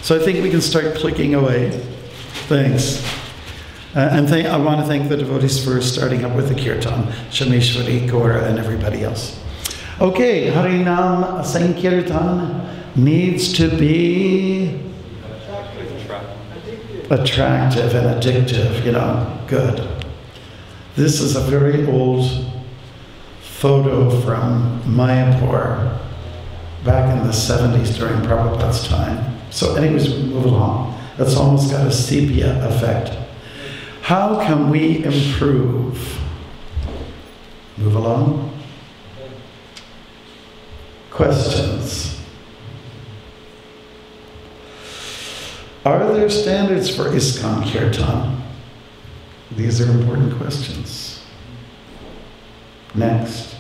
So I think we can start clicking away. Thanks. And I want to thank the devotees for starting up with the Kirtan, Shameshwari, Gaura, and everybody else. Okay, Harinam Sankirtan needs to be attractive and addictive, you know, good. This is a very old photo from Mayapur back in the 70s during Prabhupada's time. So anyways, we move along. It's almost got a sepia effect. How can we improve? Move along. Questions? Are there standards for ISKCON Kirtan? These are important questions. Next.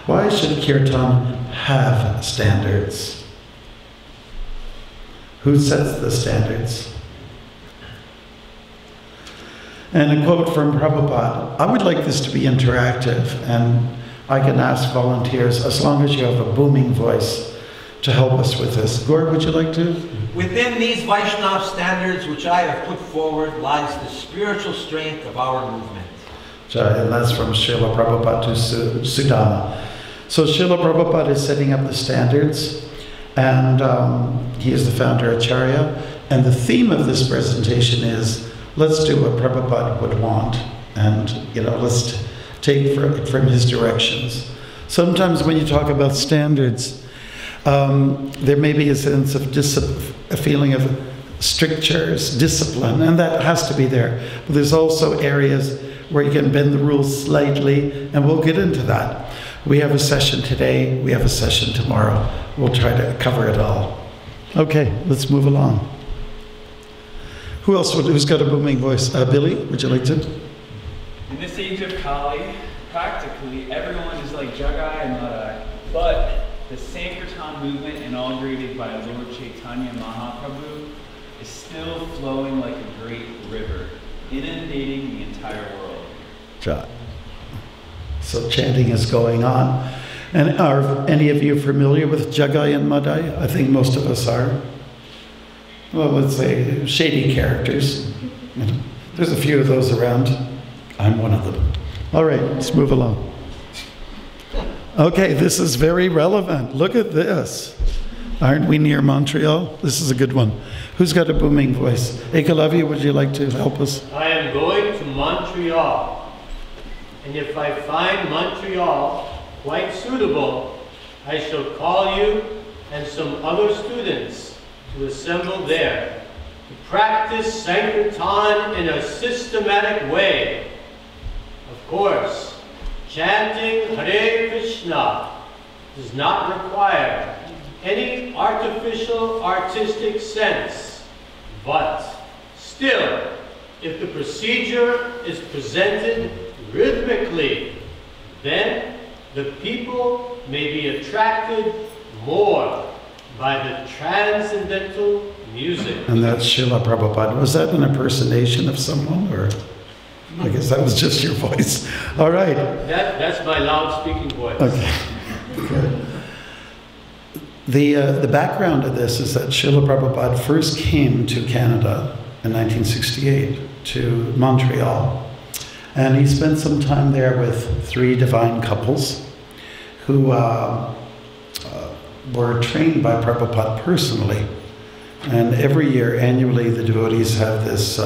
Why should Kirtan have standards? Who sets the standards? And a quote from Prabhupada. I would like this to be interactive, and I can ask volunteers, as long as you have a booming voice, to help us with this. Gaur, would you like to? Within these Vaishnava standards which I have put forward lies the spiritual strength of our movement. And that's from Srila Prabhupada to Sudama. So Srila Prabhupada is setting up the standards, and he is the founder Acharya. And the theme of this presentation is, let's do what Prabhupada would want, and let's take from his directions. Sometimes when you talk about standards, there may be a sense of a feeling of strictures, discipline, and that has to be there. But there's also areas where you can bend the rules slightly, and we'll get into that. We have a session today, we have a session tomorrow. We'll try to cover it all. Okay, let's move along. Who else who's got a booming voice? Billy, would you like to? In this age of Kali, practically everyone is like Jagai and Madai, but the Sankirtan movement, inaugurated by Lord Chaitanya Mahaprabhu, is still flowing like a great river, inundating the entire world. So chanting is going on. And are any of you familiar with Jagai and Madai? I think most of us are. Well, let's say shady characters. There's a few of those around. I'm one of them. All right, let's move along. Okay, this is very relevant. Look at this. Aren't we near Montreal? This is a good one. Who's got a booming voice? Ekalavi, would you like to help us? I am going to Montreal. And if I find Montreal quite suitable, I shall call you and some other students to assemble there to practice Sankirtan in a systematic way. Of course, chanting Hare Krishna does not require any artificial artistic sense, but still, if the procedure is presented rhythmically, then the people may be attracted more by the transcendental music. And that's Srila Prabhupada. Was that an impersonation of someone, or I guess that was just your voice? All right. That's my loud speaking voice. Okay. Good. The background of this is that Srila Prabhupada first came to Canada in 1968, to Montreal. And he spent some time there with 3 divine couples who were trained by Prabhupada personally. And every year, annually, the devotees have this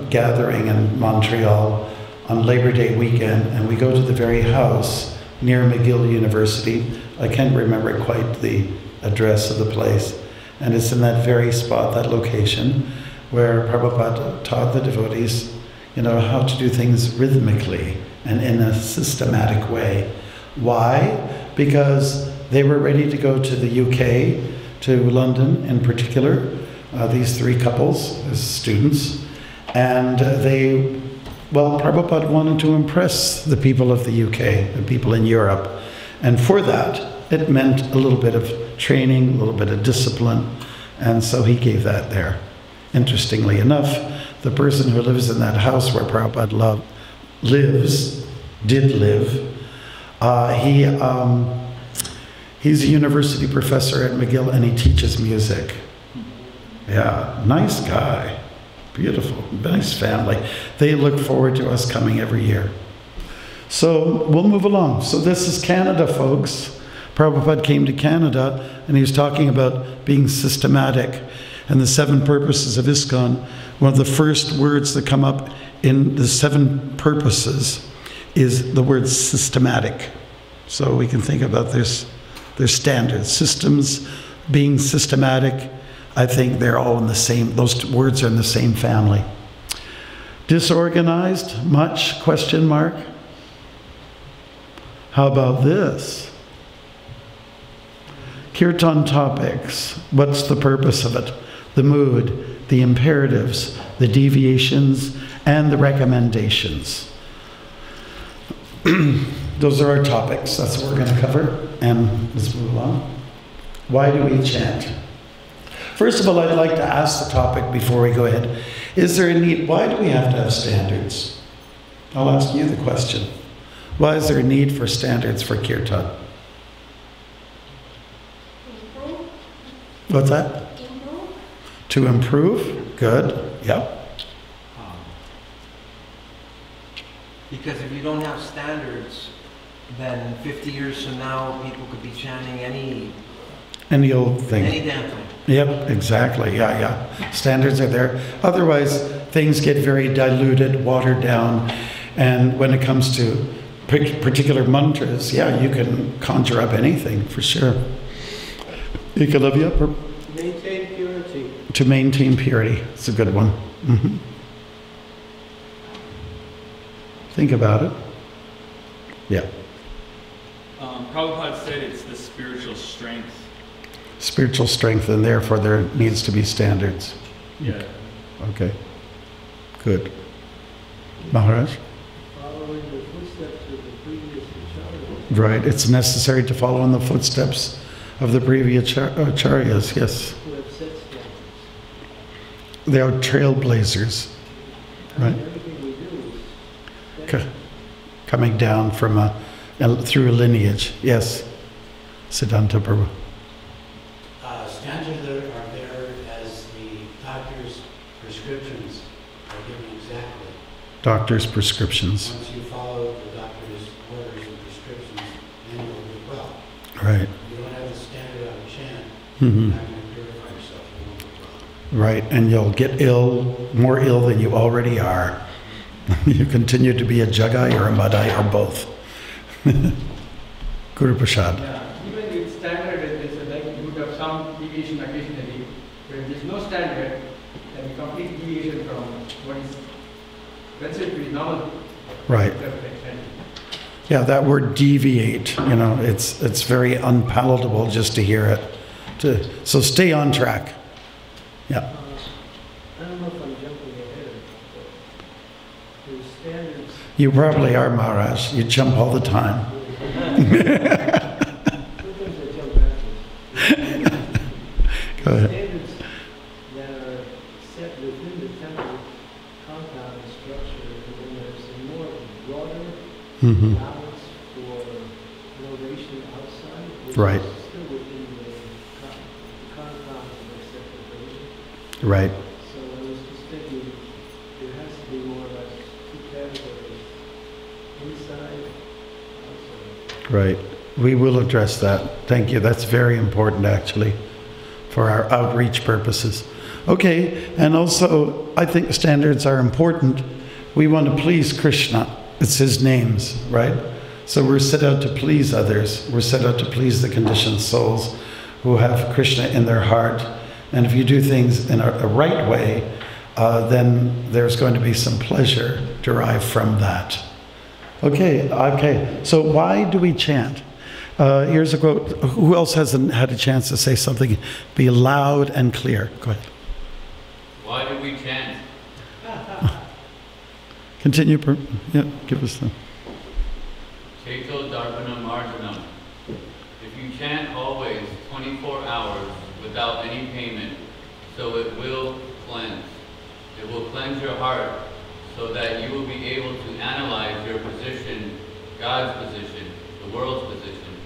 gathering in Montreal on Labor Day weekend, and we go to the very house near McGill University. I can't remember quite the address of the place. And it's in that very spot, that location, where Prabhupada taught the devotees how to do things rhythmically and in a systematic way. Why? Because they were ready to go to the UK, to London in particular, these 3 couples as students, and Prabhupada wanted to impress the people of the UK, the people in Europe, and for that, it meant a little bit of training, a little bit of discipline, and so he gave that there. Interestingly enough, the person who lives in that house where Prabhupada did live, he's a university professor at McGill, and he teaches music. Yeah, nice guy. Beautiful, nice family. They look forward to us coming every year. So we'll move along. So this is Canada, folks. Prabhupada came to Canada and he was talking about being systematic. And the 7 purposes of ISKCON, one of the first words that come up in the 7 purposes is the word systematic. So we can think about there's standards. Systems, being systematic, I think they're all in the same, those words are in the same family. Disorganized, much, question mark. How about this? Kirtan topics, what's the purpose of it? The mood, the imperatives, the deviations, and the recommendations. Those are our topics. That's what we're going to cover. And let's move along. Why do we chant? First of all, I'd like to ask the topic before we go ahead. Is there a need? Why do we have to have standards? I'll ask you the question. Why is there a need for standards for Kirtan? Improve. What's that? Improve. To improve? Good. Yep. Because if you don't have standards, then 50 years from now, people could be chanting Any old thing. any damn thing. Yep, exactly. Yeah. Standards are there. Otherwise, things get very diluted, watered down. And when it comes to particular mantras, yeah, you can conjure up anything for sure. Ekalavya? Maintain purity. To maintain purity. It's a good one. Mm-hmm. Think about it. Yeah. Prabhupada said it's the spiritual strength. Spiritual strength, and therefore there needs to be standards. Yeah. Okay. Good. Maharaj? Following the footsteps of the previous acharyas. Right. It's necessary to follow in the footsteps of the previous acharyas, yes. Who have set standards. They are trailblazers. Right. And everything we do is standard. Coming down from through a lineage. Yes. Siddhanta Prabhu. Standards that are there as the doctor's prescriptions are given exactly. Doctor's prescriptions. Once you follow the doctor's orders and prescriptions, then you'll do well. Right. You don't have the standard on a chant, Mm-hmm. you're not going to purify yourself, you won't do well. Right. And you'll get ill, more ill than you already are. You continue to be a Jagai or a Madai or both. Guru Prasad. Yeah, even with standard, it's like you would have some deviation occasionally. When there is no standard, then complete deviation from what is considered to be normal. Right. Yeah, that word deviate, it's very unpalatable just to hear it. So stay on track. Yeah. I don't know if I'm jumping ahead, but the standards. You probably are, Maharaj. You jump all the time. Sometimes I jump backwards. Go ahead. Standards that are set within the temple compound and structure, and then there's a more broader Mm-hmm. allowance for innovation outside, which Right. is still within the confines of the separate religion. Right. So I was just thinking, there has to be more or less 2 categories, inside, outside. Right. We will address that. Thank you. That's very important, actually, for our outreach purposes. Okay. And also, I think standards are important. We want to please Krishna. It's his names, right? So we're set out to please others. We're set out to please the conditioned souls who have Krishna in their heart. And if you do things in a right way, then there's going to be some pleasure derived from that. Okay. So why do we chant? Here's a quote. Who else hasn't had a chance to say something? Be loud and clear. Go ahead. Why do we chant? Continue. Yeah, give us the... Cheto Darpanam Arjanam. If you chant always 24 hours without any payment, so it will cleanse. It will cleanse your heart so that you will be able to analyze your position, God's position, the world's position.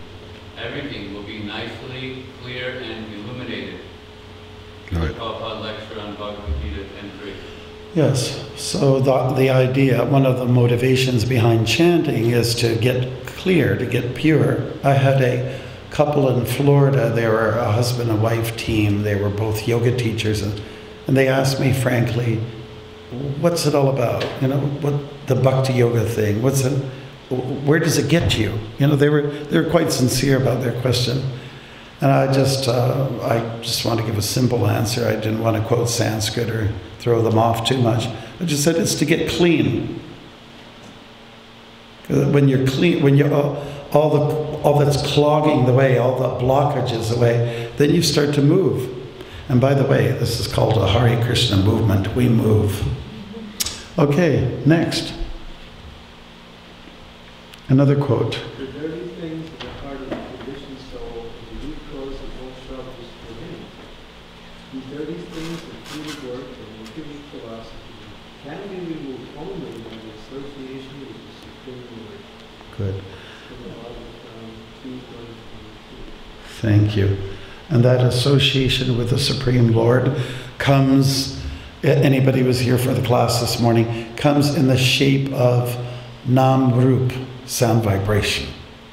Everything will be nicely clear and illuminated. Right. Prabhupada lecture on Bhagavad Gita 10.3. Yes, so the idea, one of the motivations behind chanting is to get clear, to get pure. I had a couple in Florida, they were a husband and wife team, they were both yoga teachers, and they asked me frankly, what's it all about? You know, what the bhakti yoga thing, where does it get you? You know, they were quite sincere about their question. And I just want to give a simple answer. I didn't want to quote Sanskrit or throw them off too much. I just said it's to get clean. When you're clean, when you're all that's clogging the way, all the blockages away, then you start to move. And by the way, this is called a Hare Krishna movement. We move. Okay, next. Another quote. The dirty things in the heart of the conditioned soul is the root cause of all troubles within. These dirty things of fruited work and infinite philosophy can be removed only by the association with the Supreme Lord. Good. Thank you. And that association with the Supreme Lord comes, anybody was here for the class this morning, comes in the shape of Nam Rup, sound vibration,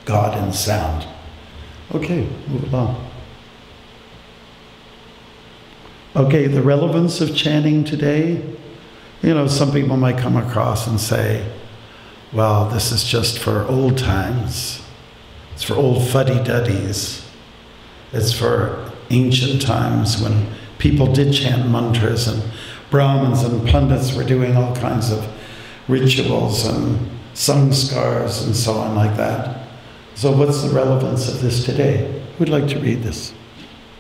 God in sound. Okay, move along. Okay, the relevance of chanting today. You know, some people might come across and say, well, this is just for old times. It's for old fuddy-duddies. It's for ancient times when people did chant mantras and Brahmins and Pandits were doing all kinds of rituals and samskars and so on like that. So what's the relevance of this today? Who'd like to read this?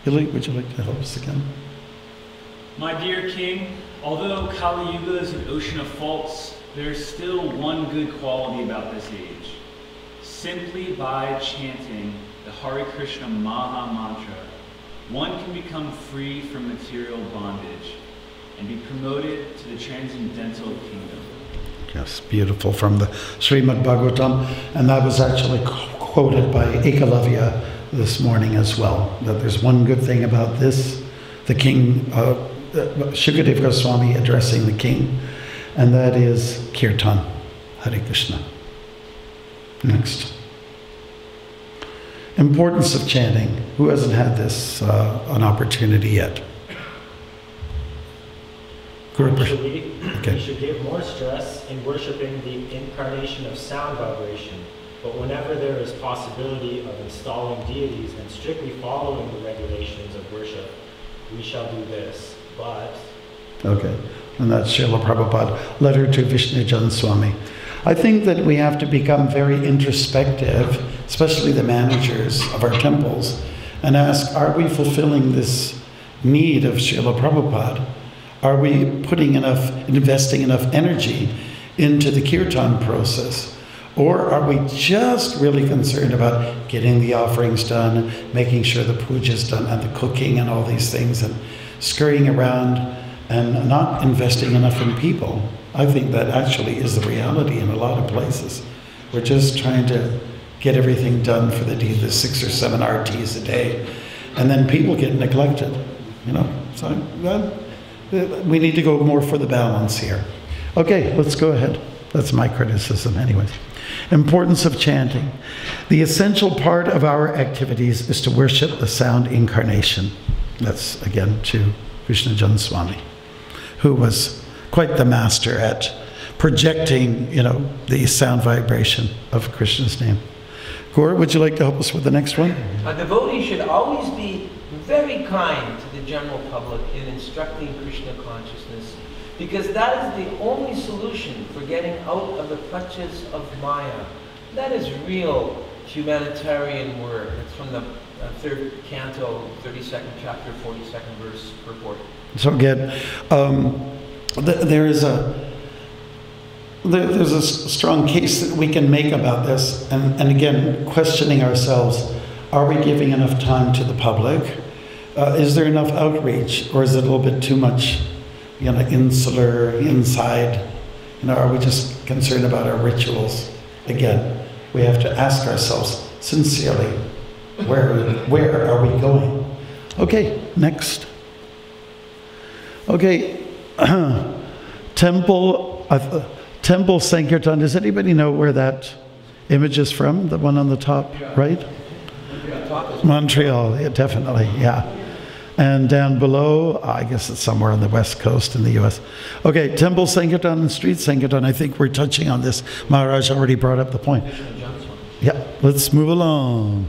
Billy, would you like to help us again? My dear King, although Kali Yuga is an ocean of faults, there's still one good quality about this age. Simply by chanting the Hare Krishna Maha Mantra, one can become free from material bondage and be promoted to the transcendental kingdom. Yes, beautiful, from the Srimad Bhagavatam, and that was actually quoted by Ekalavya this morning as well, that there's one good thing about this, the king, Shukadeva Goswami addressing the king, and that is Kirtan, Hare Krishna. Next. Importance of chanting. Who hasn't had this an opportunity yet? Actually, okay. We should give more stress in worshiping the incarnation of sound vibration, but whenever there is possibility of installing deities and strictly following the regulations of worship, we shall do this, but... Okay, and that's Srila Prabhupada, letter to Vaishnava Swami. I think that we have to become very introspective, especially the managers of our temples, and ask, are we fulfilling this need of Srila Prabhupada? Are we putting enough, investing enough energy into the kirtan process? Or are we just really concerned about getting the offerings done, making sure the puja is done, and the cooking and all these things, and scurrying around and not investing enough in people? I think that actually is the reality in a lot of places. We're just trying to get everything done for the 6 or 7 RTs a day, and then people get neglected, you know. So we need to go more for the balance here. Okay, let's go ahead. That's my criticism anyways. Importance of chanting. The essential part of our activities is to worship the sound incarnation. That's again to Vaishnava Swami, who was quite the master at projecting, you know, the sound vibration of Krishna's name. Gaur, would you like to help us with the next one? A devotee should always be very kind to the general public in instructing Krishna consciousness, because that is the only solution for getting out of the clutches of Maya. That is real humanitarian work. It's from the 3rd canto, 32nd chapter, 42nd verse purport. So again, there's a strong case that we can make about this, and again, questioning ourselves, are we giving enough time to the public? Is there enough outreach, or is it a little bit too much, you know, insular, inside? You know, are we just concerned about our rituals? Again, we have to ask ourselves sincerely, where are we going? Okay, next. Okay, Temple Sankirtan. Does anybody know where that image is from? The one on the top, right? Montreal, yeah, definitely, yeah. And down below, I guess it's somewhere on the west coast in the US. Okay, Temple Sankirtan and Street Sankirtan, I think we're touching on this. Maharaj already brought up the point. Yeah, let's move along.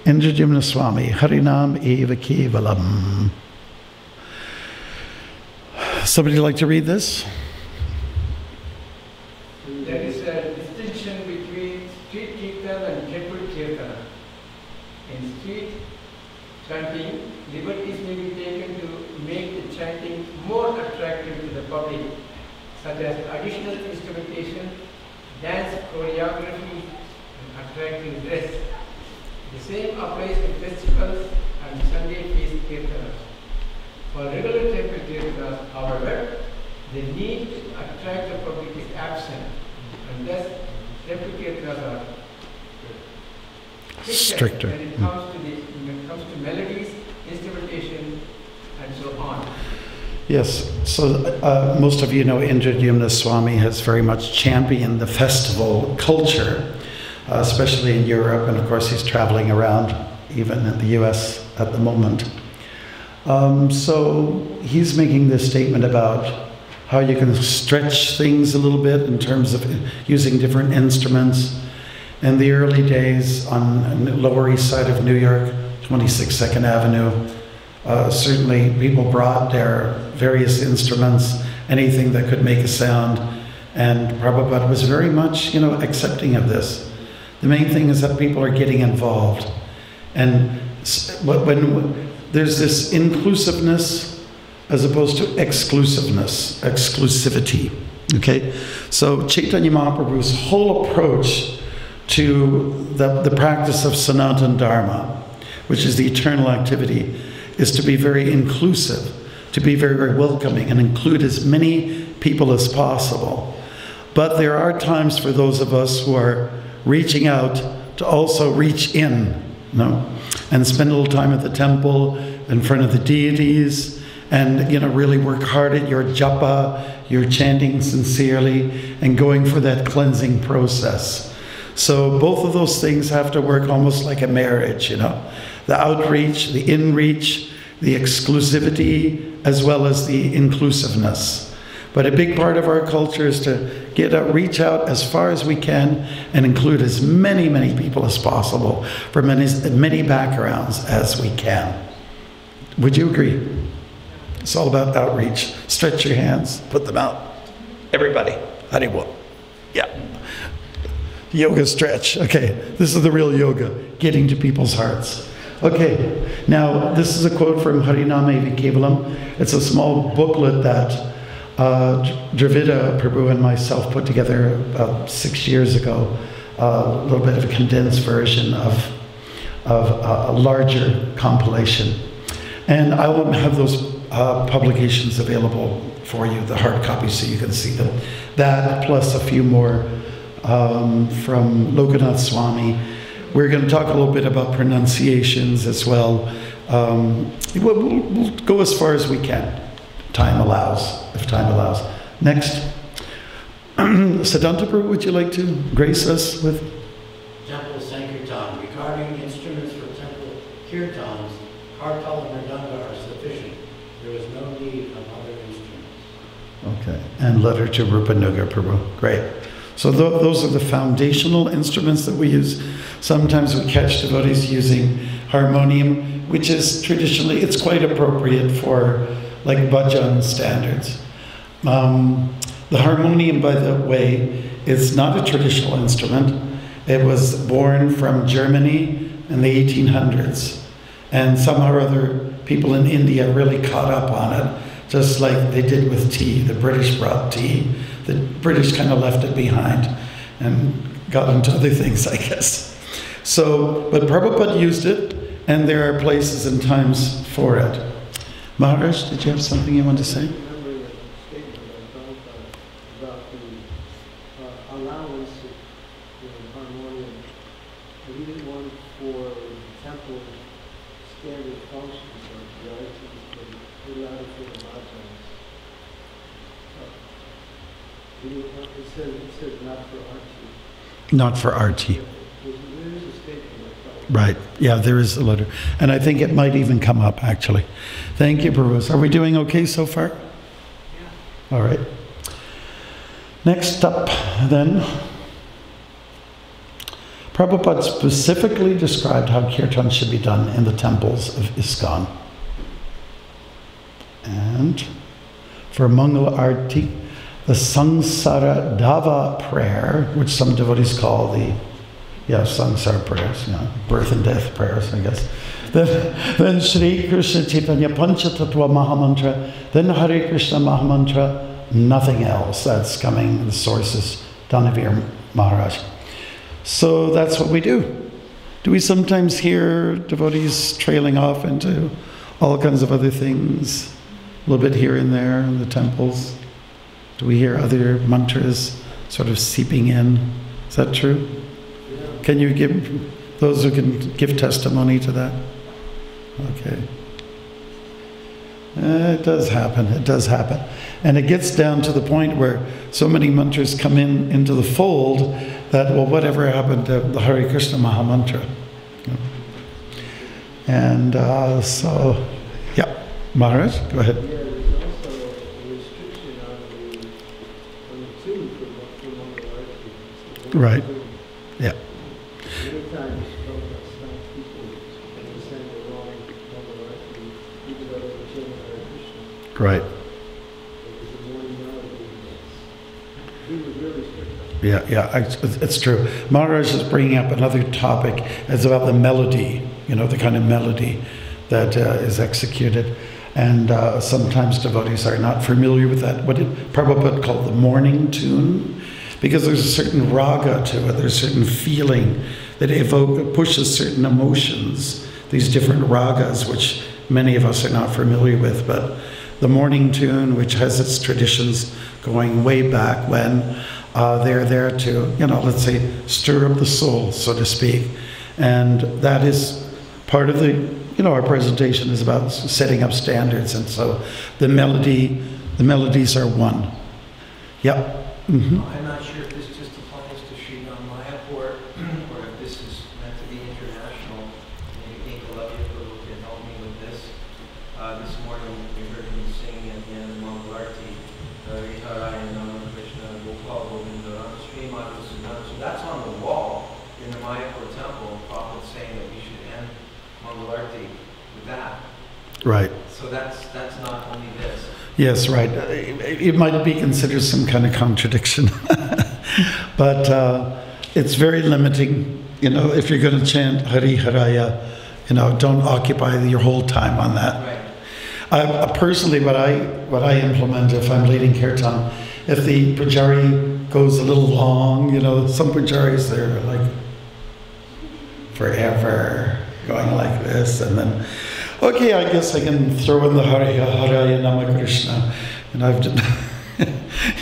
Indradyumna Swami, Harinam Eva Kevalam. Somebody like to read this? There is a distinction between street kirtan and temple kirtan. In street chanting, liberties may be taken to make the chanting more attractive to the public, such as additional instrumentation, dance choreography, and attractive dress. The same applies to festivals and Sunday feast kirtanas. For regular temple kirtanas, however, the need to attract the public is absent, and thus temple kirtanas are stricter when it comes to melodies, instrumentation, and so on. Yes, so most of you know Indradyumna Swami has very much championed the festival culture, especially in Europe, and of course he's traveling around even in the US at the moment. So he's making this statement about how you can stretch things a little bit in terms of using different instruments. In the early days on the Lower East Side of New York, 26 2nd Avenue, certainly people brought their various instruments, anything that could make a sound, and Prabhupada was very much, accepting of this. The main thing is that people are getting involved. And when there's this inclusiveness as opposed to exclusivity. Okay? So Chaitanya Mahaprabhu's whole approach to the practice of Sanatana Dharma, which is the eternal activity, is to be very inclusive, to be very, very welcoming and include as many people as possible. But there are times for those of us who are reaching out to also reach in, and spend a little time at the temple in front of the deities, and really work hard at your japa, your chanting sincerely, and going for that cleansing process. So both of those things have to work almost like a marriage, the outreach, the inreach, the exclusivity, as well as the inclusiveness. But a big part of our culture is to reach out as far as we can and include as many, many people as possible from as many backgrounds as we can. Would you agree? It's all about outreach. Stretch your hands, put them out. Everybody, Haribol. Yeah. Yoga stretch. Okay, this is the real yoga, getting to people's hearts. Okay, now this is a quote from Harinam Eva Kevalam. It's a small booklet that Dravida Prabhu and myself put together about 6 years ago, a little bit of a condensed version of a larger compilation. And I will have those publications available for you, the hard copies, so you can see them. That plus a few more from Lokanath Swami. We're going to talk a little bit about pronunciations as well. We'll go as far as we can. Time allows, if time allows. Next. Siddhanta Prabhu, would you like to grace us with? Temple Sankirtan. Regarding instruments for temple kirtans, kartal and mridanga are sufficient. There is no need of other instruments. Okay. And letter to Rupanuga Prabhu. Great. So those are the foundational instruments that we use. Sometimes we catch devotees using harmonium, which is traditionally, it's quite appropriate for like bhajan standards. The harmonium, by the way, is not a traditional instrument. It was born from Germany in the 1800s. And somehow or other, people in India really caught up on it, just like they did with tea. The British brought tea. The British kind of left it behind and got into other things, I guess. So, but Prabhupada used it, and there are places and times for it. Maharaj, did you have something you want to say? I remember a statement about the allowance of harmonium. He didn't want for temple standard function the artis, the allowed for the bhajans. It says not for arti. Not for arti. There is a statement like that. Right. Yeah, there is a letter. And I think it might even come up, actually. Thank you, Bruce. Are we doing okay so far? Yeah. All right. Next up, then, Prabhupada specifically described how kirtan should be done in the temples of ISKCON. And for Mangala Arti, the Sangsara Dava prayer, which some devotees call the Sangsara prayers, birth and death prayers, I guess. Then Sri Krishna Chaitanya Panchatattva Mahamantra, then Hare Krishna Mahamantra, nothing else. That's coming, the sources, Dhanavir Maharaj. So that's what we do. Do we sometimes hear devotees trailing off into all kinds of other things? A little bit here and there in the temples. Do we hear other mantras sort of seeping in? Is that true? Can you give, those who can give testimony to that? Okay. It does happen, it does happen. And it gets down to the point where so many mantras come into the fold that, well, whatever happened to the Hare Krishna Mahamantra? And so, yeah, Maharaj, go ahead. Yeah, there's also a restriction on the tune for Mangala Arti. Right. Yeah. Many times, Prabhupada stops people when they send the wrong Mangala Arti, even though they're chanting Hare Krishna. Right. There's a morning melody. He was really strict. Yeah, it's true. Maharaj is bringing up another topic. It's about the melody, the kind of melody that is executed. And sometimes devotees are not familiar with that, what Prabhupada called the morning tune, because there's a certain raga to it, there's a certain feeling that pushes certain emotions, these different ragas, which many of us are not familiar with. But the morning tune, which has its traditions going way back when, they're there to, let's say, stir up the soul, so to speak. And that is part of our presentation is about setting up standards. And so the melodies are one. Yep. Mm-hmm. I'm not sure if this just applies to Sri Mayapur or if this is meant to be international. Maybe Ekalavya Prabhu can help me with this. This morning we heard him sing at the end of Mangala Arti, Hare Nama Krishna Gopal Govinda Ram Sri Mata Sudhan. So that's on the wall in the Mayapur temple. Prophet saying that we should end Mangala Arti with that. Right. So that's not only this. Yes, right. It might be considered some kind of contradiction. But it's very limiting. If you're going to chant Hari Haraya, don't occupy your whole time on that. Right. Personally, what I implement if I'm leading kirtan, if the pujari goes a little long, some pujaris, they're like forever going like this, and then, okay, I guess I can throw in the Haraya Nama Krishna, and I've done.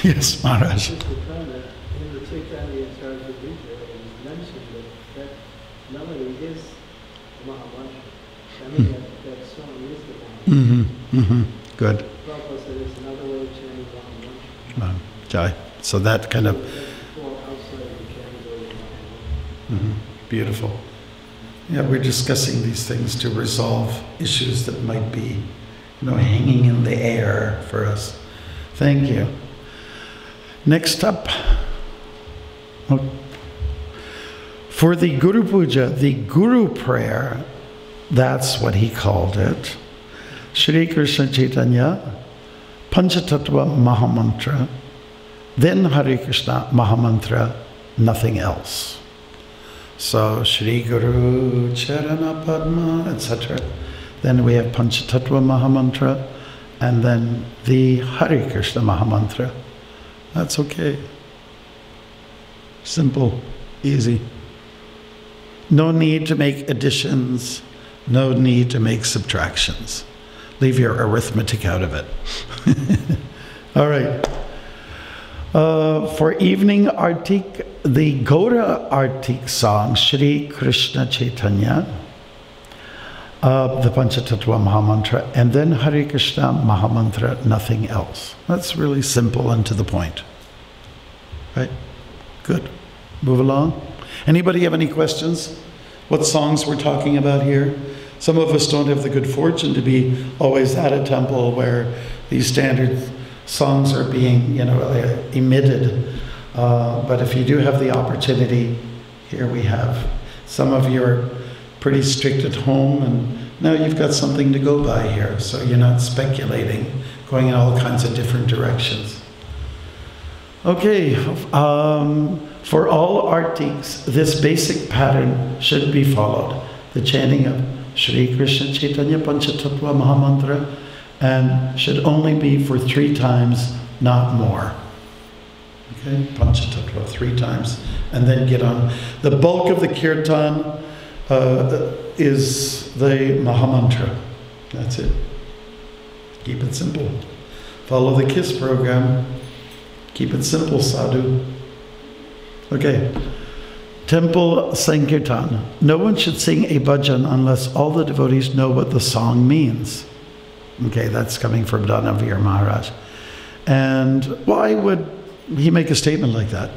Yes, Maharaj. Just to comment, in the Chaitanya Charitamrita, it was mentioned that melody is the Mahamantra. I mean, that song is the Mahamantra. Mm-hmm. Mm-hmm. Good. Prabhupada said it's another way of chanting Mahamantra. Jai. So that kind of. Fall outside the category of Mahamantra. Mm-hmm. Beautiful. Yeah, we're discussing these things to resolve issues that might be, hanging in the air for us. Thank you. Next up, for the Guru Puja, the Guru prayer, that's what he called it. Shri Krishna Chaitanya, Panchatattva Mahamantra, then Hare Krishna Mahamantra, nothing else. So Shri Guru Charana Padma, etc. Then we have Panchatattva Mahamantra, and then the Hare Krishna Mahamantra. That's okay. Simple, easy. No need to make additions, no need to make subtractions. Leave your arithmetic out of it. All right. For evening Artik, the Gaura Artik song, Shri Krishna Chaitanya, the Panchatattva Mahamantra, and then Hare Krishna Mahamantra, nothing else. That's really simple and to the point. Right? Good. Move along. Anybody have any questions? What songs we're talking about here? Some of us don't have the good fortune to be always at a temple where these standard songs are being, emitted. But if you do have the opportunity, here we have. Some of you are pretty strict at home, and now you've got something to go by here, so you're not speculating, going in all kinds of different directions. Okay, for all artiks, this basic pattern should be followed. The chanting of Shri Krishna Chaitanya Panchatattva Mahamantra, and should only be for 3 times, not more. Okay, Panchatattva 3 times, and then get on. The bulk of the Kirtan is the Mahamantra. That's it. Keep it simple. Follow the KISS program. Keep it simple, sadhu. Okay. Temple Sankirtan. No one should sing a bhajan unless all the devotees know what the song means. Okay, that's coming from Dhanavir Maharaj. And why would he make a statement like that?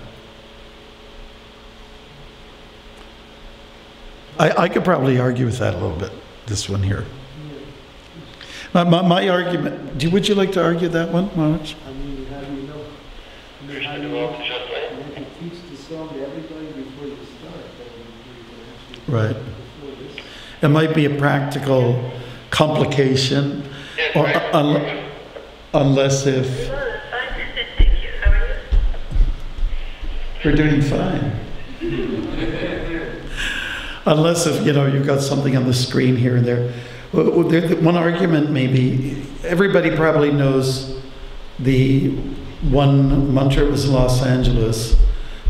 I could probably argue with that a little bit, this one here. My argument, would you like to argue that one, Maharaj? I mean, how do you know? I mean, how do you know? You have to teach the song to everybody before you start. Right. It might be a practical complication, or unless if... We're doing fine. Unless if, you've got something on the screen here and there. One argument may be, everybody probably knows the one mantra, it was in Los Angeles,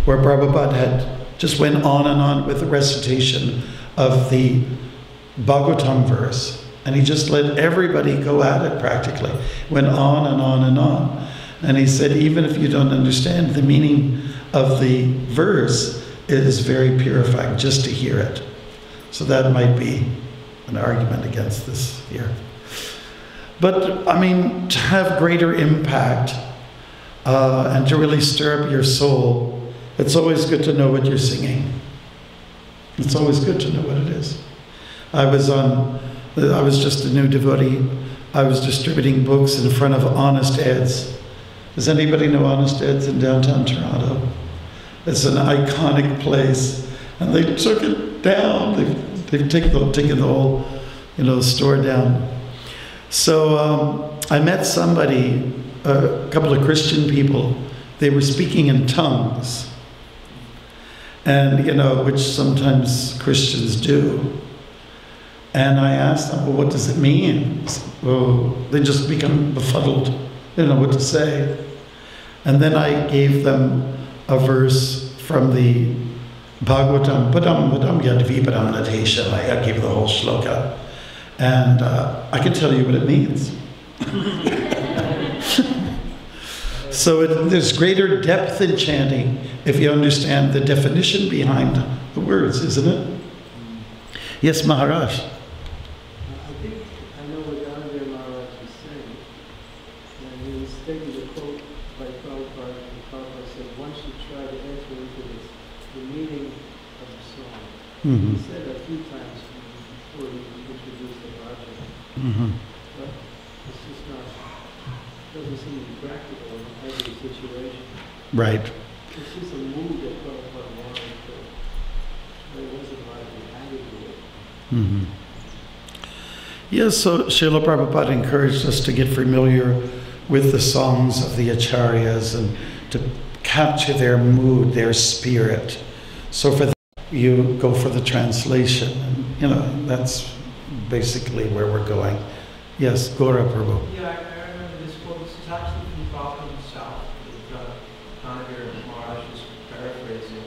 where Prabhupada had just went on and on with the recitation of the Bhagavatam verse. And he just let everybody go at it practically. Went on and on and on. And he said, even if you don't understand the meaning of the verse, it is very purifying just to hear it. So that might be an argument against this here. But, I mean, to have greater impact and to really stir up your soul, it's always good to know what you're singing. It's always good to know what it is. I was just a new devotee. I was distributing books in front of Honest Ed's. Does anybody know Honest Ed's in downtown Toronto? It's an iconic place. And they took it down. They've taken the whole, store down. So I met somebody, a couple of Christian people. They were speaking in tongues. And, which sometimes Christians do. And I asked them, well, what does it mean? Well, they just become befuddled. They don't know what to say. And then I gave them a verse from the Bhagavatam, Padam Padam Yadvipadam Natesha. I gave the whole shloka. And I can tell you what it means. So there's greater depth in chanting if you understand the definition behind the words, isn't it? Yes, Maharaj. I know what Dhanavir Maharaj is saying. And he was taking a quote by Prabhupada, and Prabhupada said, one should try to enter into the meaning of the song. Mm-hmm. He said that a few times before he introduced the bhajan. Mm-hmm. But it's just not, doesn't seem to be practical in every situation. Right. It's just a mood that Prabhupada wanted to, but it wasn't like he added to it. Mm-hmm. Yes, so Srila Prabhupada encouraged us to get familiar with the songs of the acharyas and to capture their mood, their spirit. So for that, you go for the translation. And, that's basically where we're going. Yes, Gaura Prabhu. Yeah, I remember this quote. This is actually from Prabhupada himself. Dhanavir Maharaj was paraphrasing.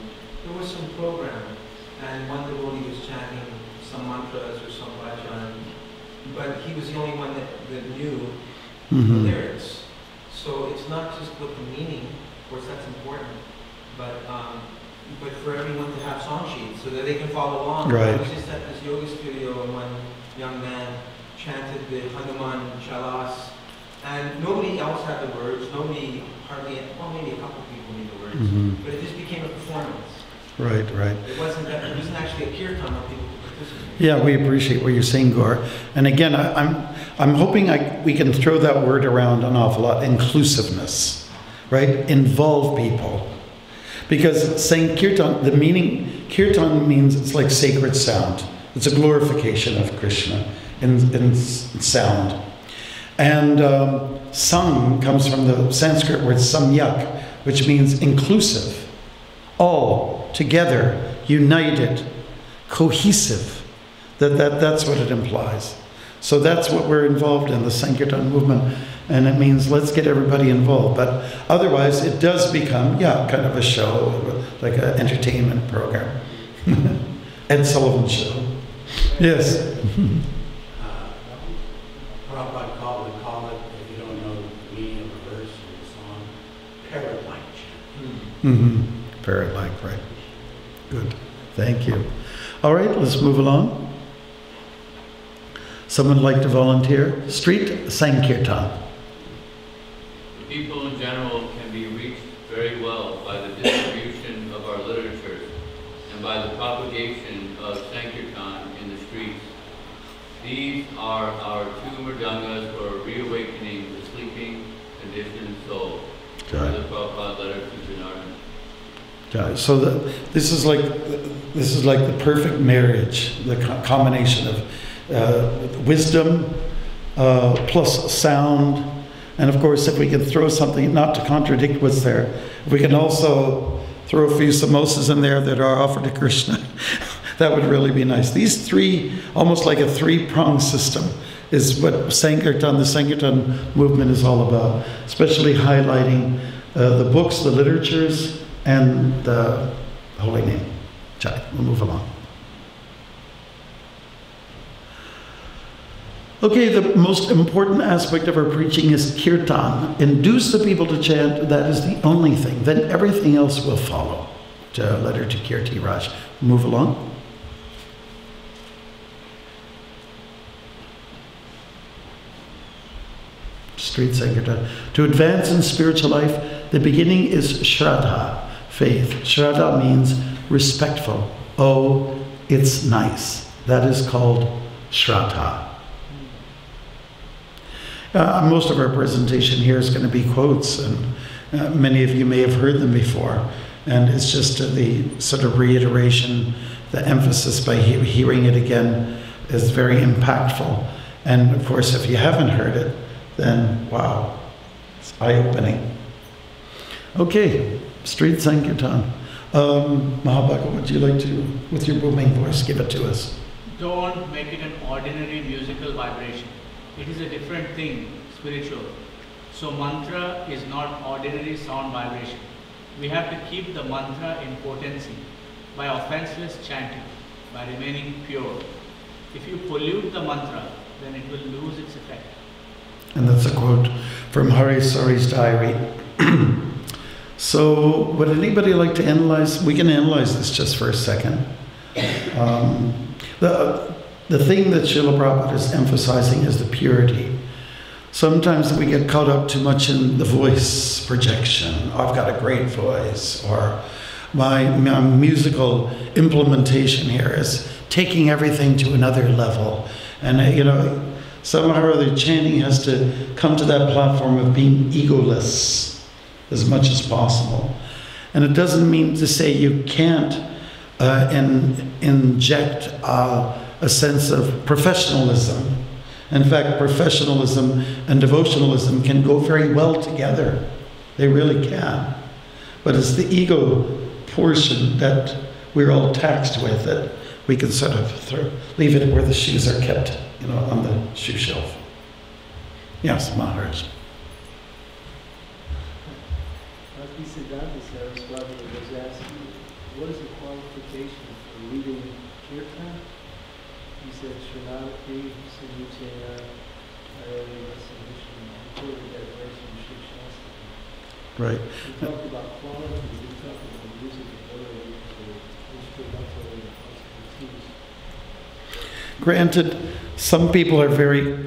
There was some program, and one devotee was chanting some mantras or some bhajan, but he was the only one that knew the lyrics. So it's not just what the meaning, of course that's important, but for everyone to have song sheets so that they can follow along. Right. I was just at this yoga studio, and one young man, chanted the Hanuman Chalas, and nobody else had the words, nobody, hardly, well, maybe a couple people knew the words, but it just became a performance. Right. It wasn't actually a kirtan where people could participate. Yeah, we appreciate what you're saying, Gaur. And again, I'm hoping we can throw that word around an awful lot. Inclusiveness, right? Involve people. Because saying kirtan, the meaning, kirtan means it's like sacred sound. It's a glorification of Krishna in sound. And sang comes from the Sanskrit word samyak, which means inclusive, all together, united, cohesive. That's what it implies. So that's what we're involved in, the Sankirtan movement. And it means let's get everybody involved. But otherwise, it does become, kind of a show, like an entertainment program. Ed Sullivan show. Yes. Prabhupada would call it, if you don't know the meaning of a verse in the song, parrot-like chant. Parrot-like, right. Good. Thank you. All right, let's move along. Someone like to volunteer? Street Sankirtan. People in general can be reached very well by the distribution of our literatures and by the propagation of Sankirtan in the streets. These are our two mridangas for reawakening the sleeping, conditioned soul. The Prabhupada letter to Janardhan. So this is like the perfect marriage, the combination of wisdom plus sound. And of course, if we can throw something, not to contradict what's there, if we can also throw a few samosas in there that are offered to Krishna, that would really be nice. These three, almost like a three-pronged system, is what Sankirtan, the Sankirtan movement is all about, especially highlighting the books, the literatures, and the holy name. Chai, we'll move along. Okay, the most important aspect of our preaching is kirtan. Induce the people to chant, that is the only thing. Then everything else will follow. Letter to Kirti Raj. Move along. Street Sankirtan. To advance in spiritual life, the beginning is Shraddha, faith. Shraddha means respectful. Oh, it's nice. That is called Shraddha. Most of our presentation here is going to be quotes, and many of you may have heard them before. And it's just the sort of reiteration, the emphasis by hearing it again is very impactful. And of course, if you haven't heard it, then wow, it's eye-opening. Okay, Street Sankirtan. Mahabhaka, would you like to, with your booming voice, give it to us? Don't make it an ordinary musical vibration. It is a different thing, spiritual. So mantra is not ordinary sound vibration. We have to keep the mantra in potency by offenseless chanting, by remaining pure. If you pollute the mantra, then it will lose its effect. And that's a quote from Hari Sari's diary. So would anybody like to analyze? We can analyze this just for a second. The thing that Srila Prabhupada is emphasizing is the purity. Sometimes we get caught up too much in the voice projection. I've got a great voice, or my musical implementation here is taking everything to another level. And somehow or other chanting has to come to that platform of being egoless as much as possible. And it doesn't mean to say you can't inject a sense of professionalism. In fact, professionalism and devotionalism can go very well together. They really can. But it's the ego portion that we're all taxed with that we can sort of leave it where the shoes are kept, on the shoe shelf. Yes, Maharaj. Siddhanta Saraswati was asking, what is the qualification for leading kirtan? He said, Shranati, Samuchaya, Ayurveda, Vishnu, including that verse from Shri Shastra. Right. We talked about quality, we talked about music ability, so instrumental expertise. Granted, some people are very...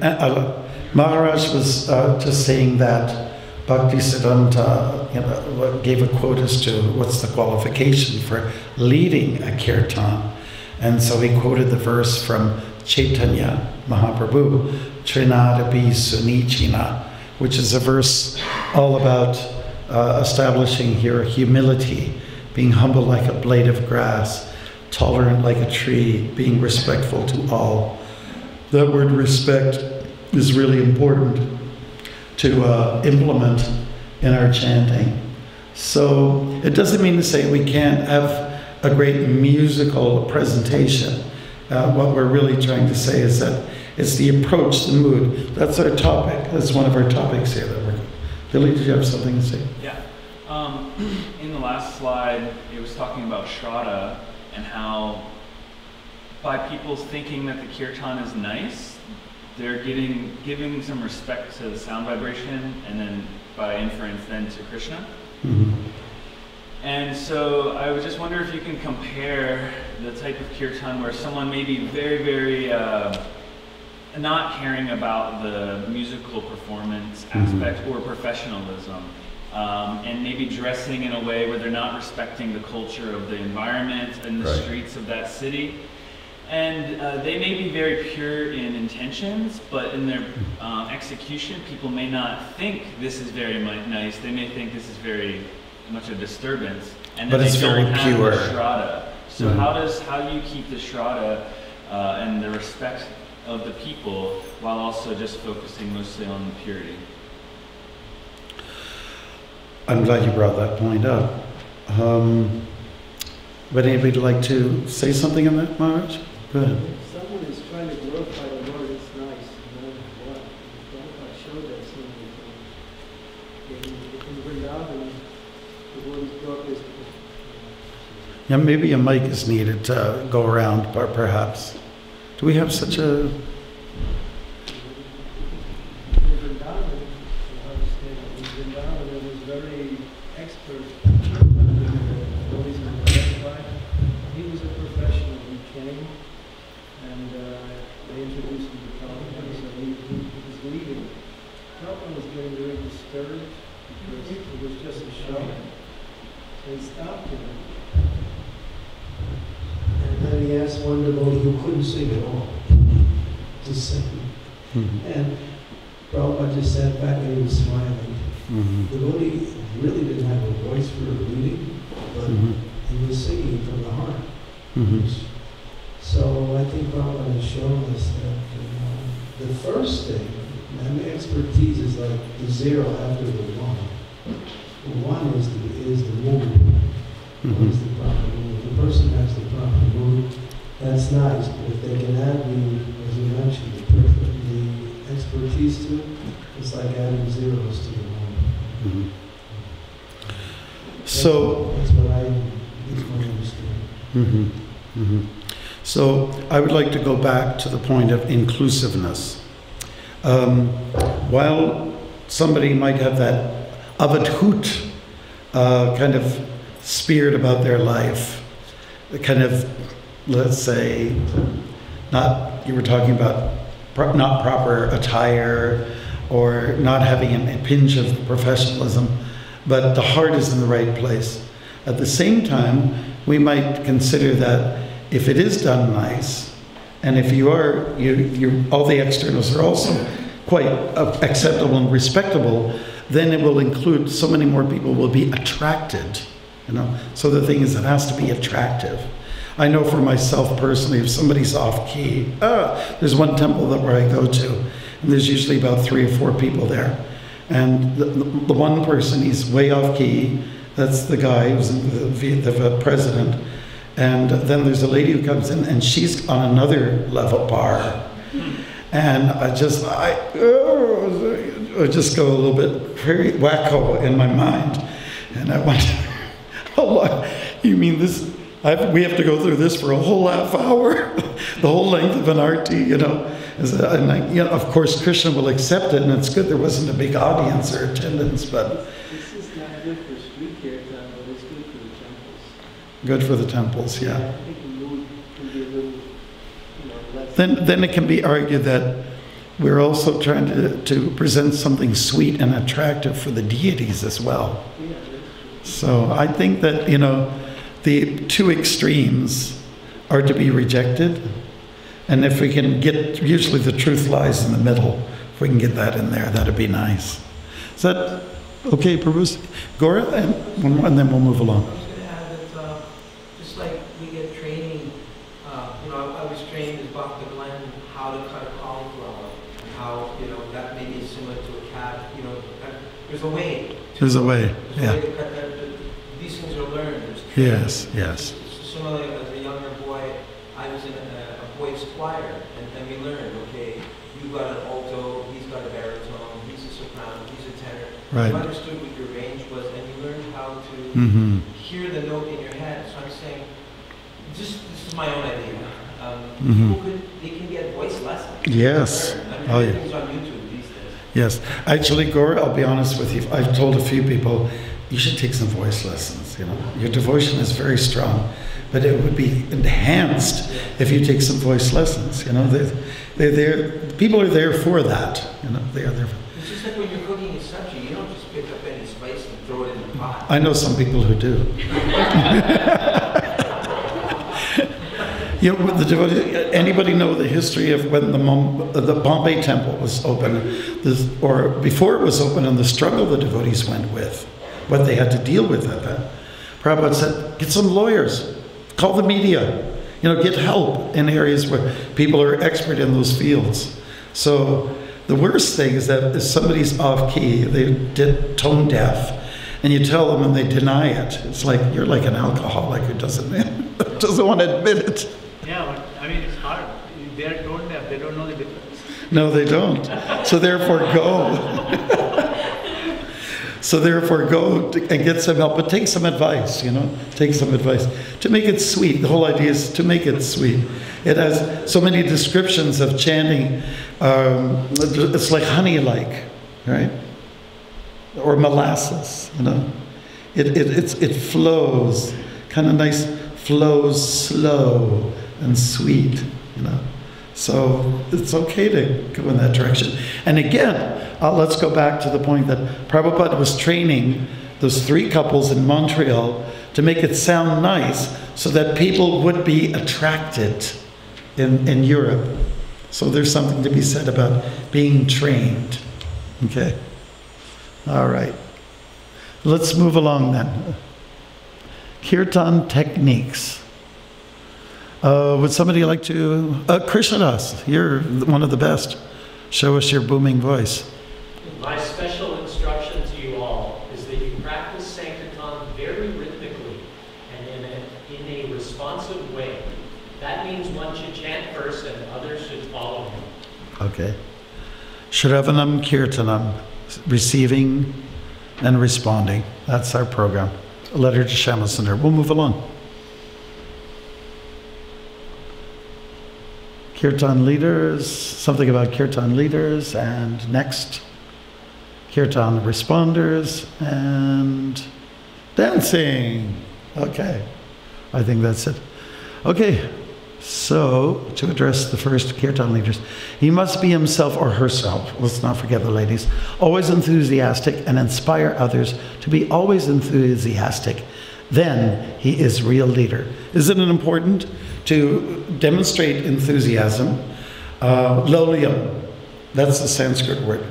Maharaj was just saying that Bhaktisiddhanta gave a quote as to what's the qualification for leading a kirtan. And so he quoted the verse from Chaitanya Mahaprabhu, Trinadapi Sunichina, which is a verse all about establishing your humility, being humble like a blade of grass, tolerant like a tree, being respectful to all. That word respect is really important to implement in our chanting. So it doesn't mean to say we can't have a great musical presentation. What we're really trying to say is that it's the approach, the mood. That's our topic. That's one of our topics here. Billy, did you have something to say? Yeah. In the last slide, it was talking about Shraddha and how by people thinking that the kirtan is nice, they're giving some respect to the sound vibration, and then by inference then to Krishna. Mm-hmm. And so I would just wonder if you can compare the type of kirtan where someone may be very, very not caring about the musical performance aspect or professionalism, and maybe dressing in a way where they're not respecting the culture of the environment and the streets of that city. And they may be very pure in intentions, but in their execution, people may not think this is very nice. They may think this is very much a disturbance, and then they don't have the Shraddha. So how do you keep the Shraddha and the respect of the people while also just focusing mostly on the purity? I'm glad you brought that point up. Would anybody like to say something on that, Maharaj? Go ahead. If someone is trying to glorify the Lord, it's nice, no matter what. Prabhupada showed that so many times. In Vrindavan, the Lord is brought this. Yeah, maybe a mic is needed to go around, perhaps. Do we have such a... In Vrindavan, in Vrindavan, there was very expert. He was a professional. He came and they introduced him to Prabhupada, so he was leaving. Prabhupada was getting very disturbed because it was just a show. So he stopped him. And then he asked one devotee who couldn't sing at all to sing. And Prabhupada just sat back and he was smiling. The devotee really didn't have a voice for reading, but he was singing from the heart. So I think Prabhupada has shown us that the first thing, and the expertise is like the zero after the one. The one is the mood. What is the proper mood? If the person has the proper mood, that's nice. But if they can add the, as you mentioned, the expertise to it, it's like adding zeros to the one. So that's what I understand. So I would like to go back to the point of inclusiveness. While somebody might have that avadhut kind of spirit about their life, the kind of, let's say, you were talking about not proper attire or not having a pinch of professionalism, but the heart is in the right place. At the same time, we might consider that if it is done nice, and if all the externals are also quite acceptable and respectable, then it will include so many more people will be attracted. So the thing is, it has to be attractive. I know for myself personally, if somebody's off key, there's one temple where I go to, and there's usually about 3 or 4 people there. And the one person, he's way off key. That's the guy who's the president. And then there's a lady who comes in, and she's on another level bar. And I just go a little bit very wacko in my mind. And I wonder, how long? You mean this? We have to go through this for a whole half hour, the whole length of an arti, And of course, Krishna will accept it, and it's good there wasn't a big audience or attendance, but this is not good for street kirtan, but it's good for the temples. Good for the temples, yeah. I think the mood can be a little, less then it can be argued that we're also trying to present something sweet and attractive for the deities as well. So I think that, you know, the two extremes are to be rejected. And if we can get, usually the truth lies in the middle. If we can get that in there, that'd be nice. Is that okay, Prabhu? Gora, and then we'll move along. I was going to add that just like we get training, you know, I was trained as Bhakta Glenn how to cut a cauliflower, and how, you know, that may be similar to a cat, you know, there's a way. There's a way, There's yeah. a way to cut that. These things are learned. Yes, yes. Similarly, as a younger boy, I was in a voice choir, and we learned, okay, you've got an alto, he's got a baritone, he's a soprano, he's a tenor. Right. You understood what your range was, and you learned how to hear the note in your head. So I'm saying, this is my own idea. People they can get voice lessons. Yes. I mean, Oh, yeah. everything's on YouTube these days. Yes. Actually, Gora, I'll be honest with you. I've told a few people, you should take some voice lessons. You know, your devotion is very strong, but it would be enhanced if you take some voice lessons. You know, they're there. People are there for that. You know, they are there. It's just like when you're cooking a subji, you don't just pick up any spice and throw it in the pot. I know some people who do. You know, with the devotees, anybody know the history of when the Bombay temple was open, or before it was open, and the struggle the devotees went with, what they had to deal with at that? Prabhupada said, get some lawyers, call the media, you know, get help in areas where people are expert in those fields. So the worst thing is that if somebody's off key, they're tone deaf, and you tell them and they deny it. It's like, you're like an alcoholic who doesn't want to admit it. Yeah, but I mean, it's hard. They are tone deaf. They don't know the difference. No, they don't. So therefore go. So therefore go and get some help, but take some advice, you know, take some advice. To make it sweet, the whole idea is to make it sweet. It has so many descriptions of chanting, it's like honey-like, right? Or molasses, you know. It flows, kind of nice, flows slow and sweet, you know. So it's okay to go in that direction. And again, let's go back to the point that Prabhupada was training those three couples in Montreal to make it sound nice so that people would be attracted in Europe. So there's something to be said about being trained. Okay. All right. Let's move along then. Kirtan techniques. Would somebody like to, Krishnadas, you're one of the best. Show us your booming voice. My special instruction to you all is that you practice Sankirtan very rhythmically and in a responsive way. That means one should chant first and others should follow him. Okay. Shravanam Kirtanam, receiving and responding. That's our program. A letter to Shyamasunder. We'll move along. Kirtan leaders, something about Kirtan leaders, and next, Kirtan responders, and dancing. Okay, I think that's it. Okay, so to address the first Kirtan leaders, he must be himself or herself, let's not forget the ladies, always enthusiastic and inspire others to be always enthusiastic. Then he is real leader. Isn't it important to demonstrate enthusiasm? Lolyam, that's the Sanskrit word.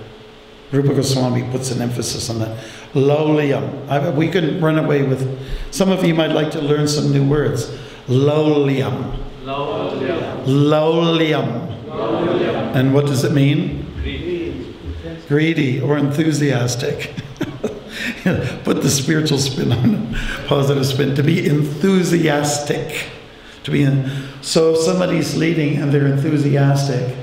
Rupa Goswami puts an emphasis on that. Lolyam. We can run away with, some of you might like to learn some new words. Lolyam. Lolyam. Lolyam. Lolyam. And what does it mean? Greedy. Greedy or enthusiastic. Put the spiritual spin on it, positive spin, to be enthusiastic. So if somebody's leading and they're enthusiastic,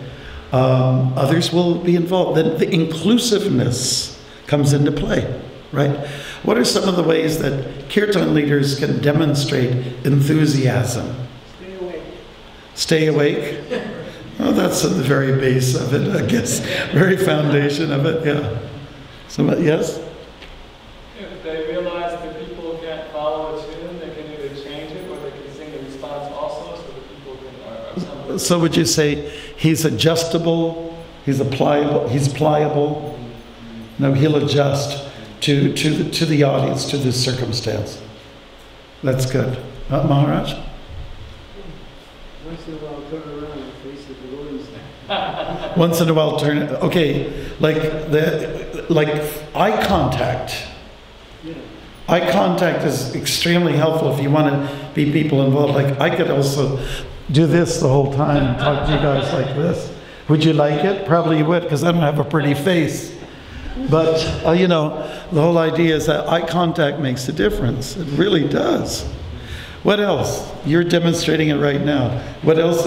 others will be involved. Then the inclusiveness comes into play, right? What are some of the ways that Kirtan leaders can demonstrate enthusiasm? Stay awake. Stay awake? Well, that's at the very base of it, I guess. Very foundation of it, yeah. Somebody, yes? If they realize that people can't follow a tune, they can either change it or they can sing the response also, so that people can, or So would you say he's adjustable, he's pliable? No, he'll adjust to the audience, to the circumstance. That's good. Maharaj? Once in a while, turn around and face the devotees. Once in a while, turn it. Okay, like eye contact. Yeah. Eye contact is extremely helpful if you want to be people involved. Like I could also do this the whole time and talk to you guys like this. Would you like it? Probably you would, because I don't have a pretty face. But you know, the whole idea is that eye contact makes a difference. It really does. What else? You're demonstrating it right now. What else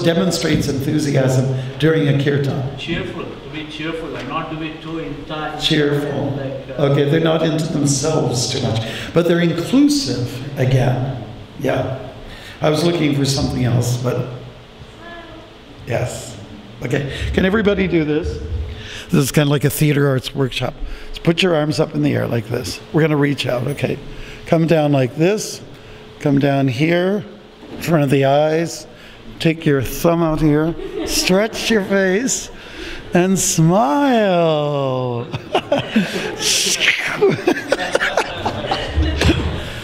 demonstrates enthusiasm during a kirtan? Cheerful, to be cheerful and not to be too intense. Cheerful. Okay, they're not into themselves too much. But they're inclusive again. Yeah. I was looking for something else, but yes. Okay, can everybody do this? This is kind of like a theater arts workshop. So put your arms up in the air like this. We're going to reach out, okay? Come down like this. Come down here, in front of the eyes. Take your thumb out here. Stretch your face. And smile.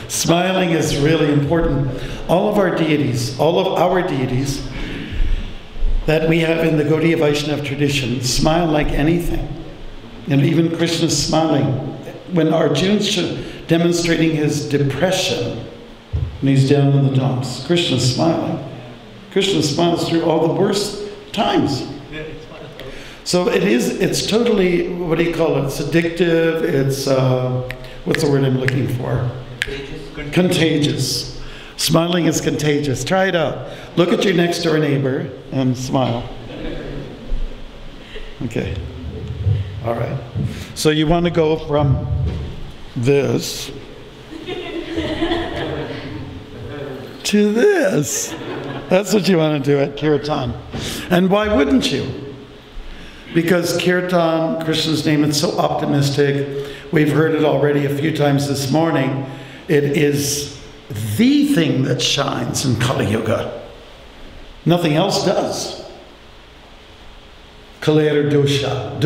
Smiling is really important. All of our deities that we have in the Gaudiya Vaishnava tradition smile like anything. And even Krishna's smiling. When Arjuna's demonstrating his depression, and he's down in the dumps, Krishna's smiling. Krishna smiles through all the worst times. So it's totally, what do you call it? It's addictive, it's, what's the word I'm looking for? Contagious. Smiling is contagious. Try it out. Look at your next door neighbor and smile. Okay. All right. So you want to go from this to this. That's what you want to do at Kirtan. And why wouldn't you? Because Kirtan, Krishna's name, it's so optimistic. We've heard it already a few times this morning. It is the thing that shines in Kali Yuga. Nothing else does. Kalera dosha.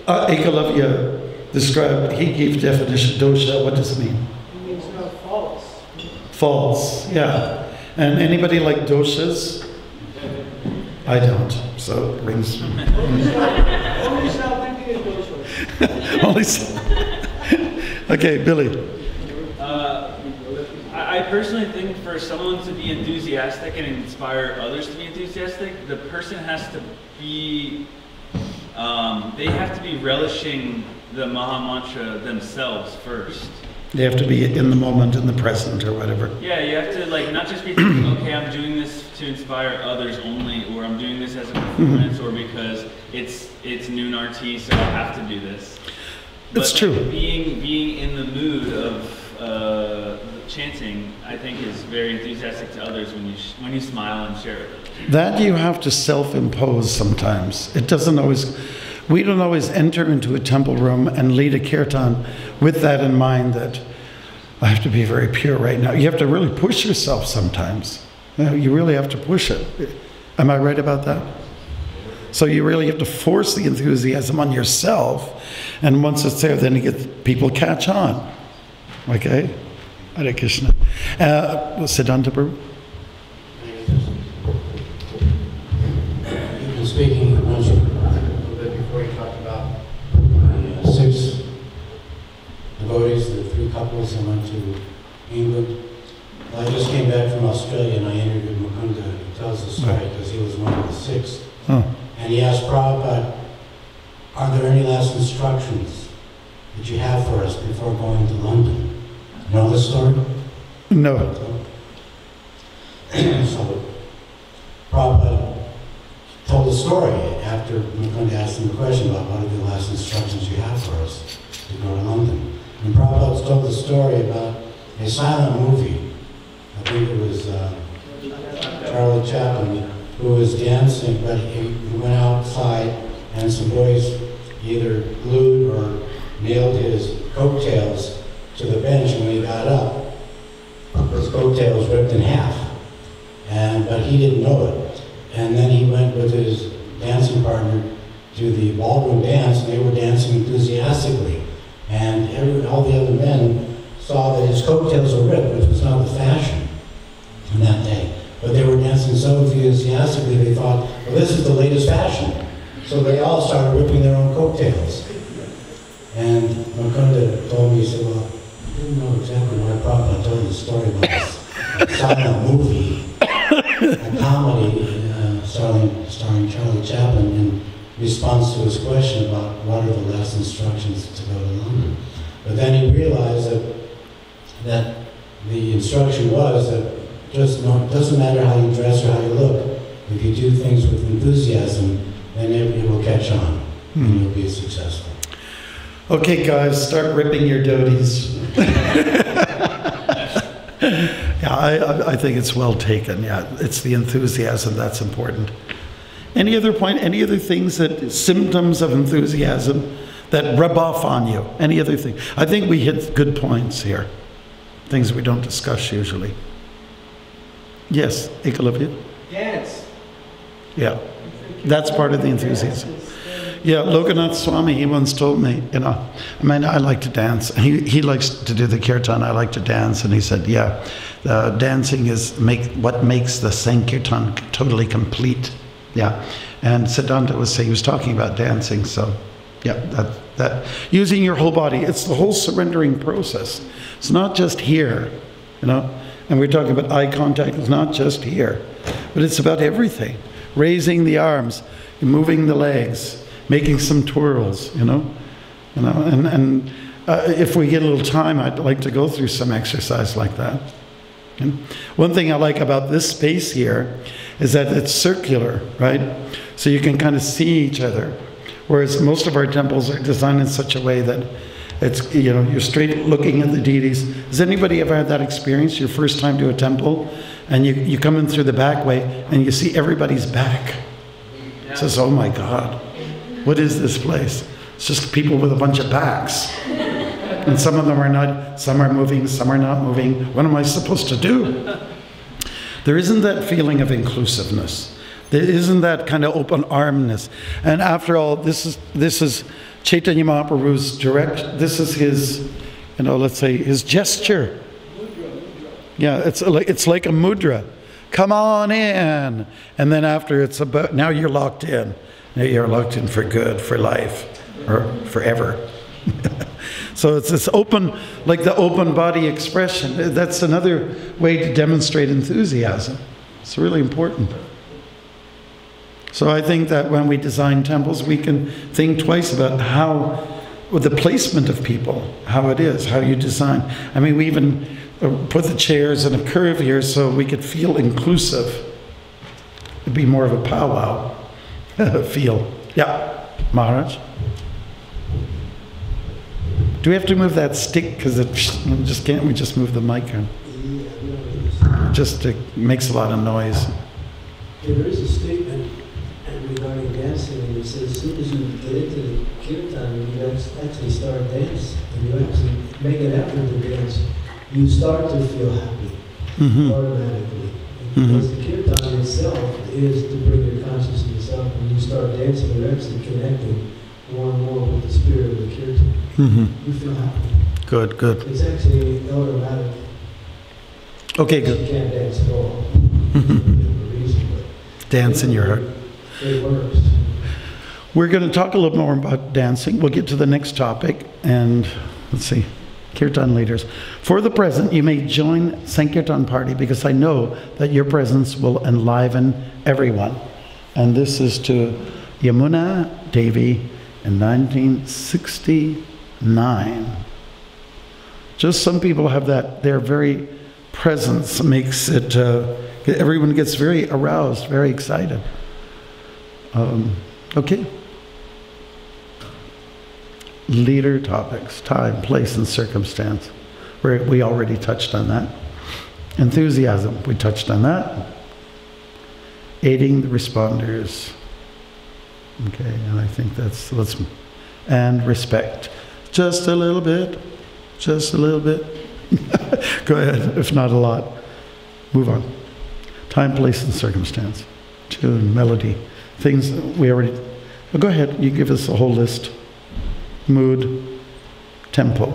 Ekalavya described, he gave definition, dosha, what does it mean? It means false. False, yeah. And anybody like doshas? I don't, so it rings. Only self-thinking is doshas. Only okay, Billy. I personally think for someone to be enthusiastic and inspire others to be enthusiastic, the person has to be, they have to be relishing the Maha Mantra themselves first. They have to be in the moment, in the present, or whatever. Yeah, you have to not just be thinking, okay, I'm doing this to inspire others only, or I'm doing this as a performance, or because it's noon RT, so I have to do this. It's true. Being in the mood of chanting, I think, is very enthusiastic to others when you smile and share it. That you have to self-impose sometimes. It doesn't always. We don't always enter into a temple room and lead a kirtan with that in mind, that I have to be very pure right now. You have to really push yourself sometimes. You really have to push it. Am I right about that? So you really have to force the enthusiasm on yourself, and once it's there, then people catch on. Okay? Hare Krishna. Siddhanta Prabhu? You've been speaking a little bit before you talked about the 6 devotees, the 3 couples that went to England. Well, I just came back from Australia and I interviewed Mukunda. He tells the story because he was one of the 6. Oh. And he asked Prabhupada, are there any last instructions that you have for us before going to London? You know the story? No. So Prabhupada told the story after Mukunda asked him a question about what are the last instructions you have for us to go to London. And Prabhupada told the story about a silent movie. I think it was Charlie Chaplin, who was dancing, but he went outside and some boys either glued or nailed his coattails to the bench, and when he got up, his coattails ripped in half. but he didn't know it. And then he went with his dancing partner to the ballroom dance, and they were dancing enthusiastically. And all the other men saw that his coattails were ripped, which was not the fashion in that day. But they were dancing so enthusiastically, they thought, well, this is the latest fashion. So they all started ripping their own coattails. And Mukunda told me, he said, well, I didn't know exactly why Prabhupada told me the story about this silent movie, a comedy starring Charlie Chaplin in response to his question about what are the last instructions to go to London. But then he realized that the instruction was that it doesn't matter how you dress or how you look. If you do things with enthusiasm, then it will catch on, and you'll be successful. Okay, guys, start ripping your dhotis. Yeah, I think it's well taken. Yeah, it's the enthusiasm that's important. Any other point? Any other things symptoms of enthusiasm that rub off on you? Any other thing? I think we hit good points here. Things we don't discuss usually. Yes, Ekalavya? Dance. Yeah, that's part of the enthusiasm. Yeah, Lokanath Swami, he once told me, I like to dance. He likes to do the Kirtan, I like to dance. And he said, yeah, dancing is what makes the Sankirtan totally complete. Yeah, and Siddhanta he was talking about dancing, so yeah, that using your whole body, it's the whole surrendering process. It's not just here, and we're talking about eye contact, it's not just here, but it's about everything. Raising the arms, moving the legs, making some twirls, and if we get a little time, I'd like to go through some exercise like that. And one thing I like about this space here is that it's circular, right? So you can kind of see each other, whereas most of our temples are designed in such a way that it's, you're straight looking at the deities. Has anybody ever had that experience, your first time to a temple, and you come in through the back way and you see everybody's back? It says, oh my God, what is this place? It's just people with a bunch of backs. And some of them are not, some are moving, some are not moving. What am I supposed to do? There isn't that feeling of inclusiveness. There isn't that kind of open-armedness. And after all, this is Chaitanya Mahaprabhu's this is his, let's say, his gesture. Yeah, it's like a mudra. Come on in. And then after it's about, now you're locked in. Now you're locked in for good, for life, or forever. So it's this open, like the open body expression. That's another way to demonstrate enthusiasm. It's really important. So I think that when we design temples, we can think twice about with the placement of people, how it is, how you design. I mean, we even put the chairs in a curve here so we could feel inclusive. It'd be more of a powwow feel. Yeah, Maharaj? Do we have to move that stick? Because can't we just move the mic on? It makes a lot of noise. There is a statement regarding dancing, and it says as soon as you get into the Kirtan, you actually start dancing, and you actually make an effort to dance, you start to feel happy automatically. Because the Kirtan itself is to bring your consciousness up, and you start dancing, you're actually connecting more and more with the spirit of the Kirtan. You feel happy. Good. It's actually automatic. Okay, good. You can't dance at all. Dance in your heart. It works. We're going to talk a little more about dancing. We'll get to the next topic. And let's see. Kirtan leaders. For the present, you may join Sankirtan party because I know that your presence will enliven everyone. And this is to Yamuna Devi in 1969. Just some people have that, their very presence makes it, everyone gets very aroused, very excited. Okay. Leader topics, time, place, and circumstance. We already touched on that. Enthusiasm, we touched on that. Aiding the responders. Okay, and I think and respect. Just a little bit. Just a little bit. Go ahead, if not a lot. Move on. Time, place, and circumstance. Tune, melody. Things we already... Well, go ahead, you give us a whole list. Mood, tempo.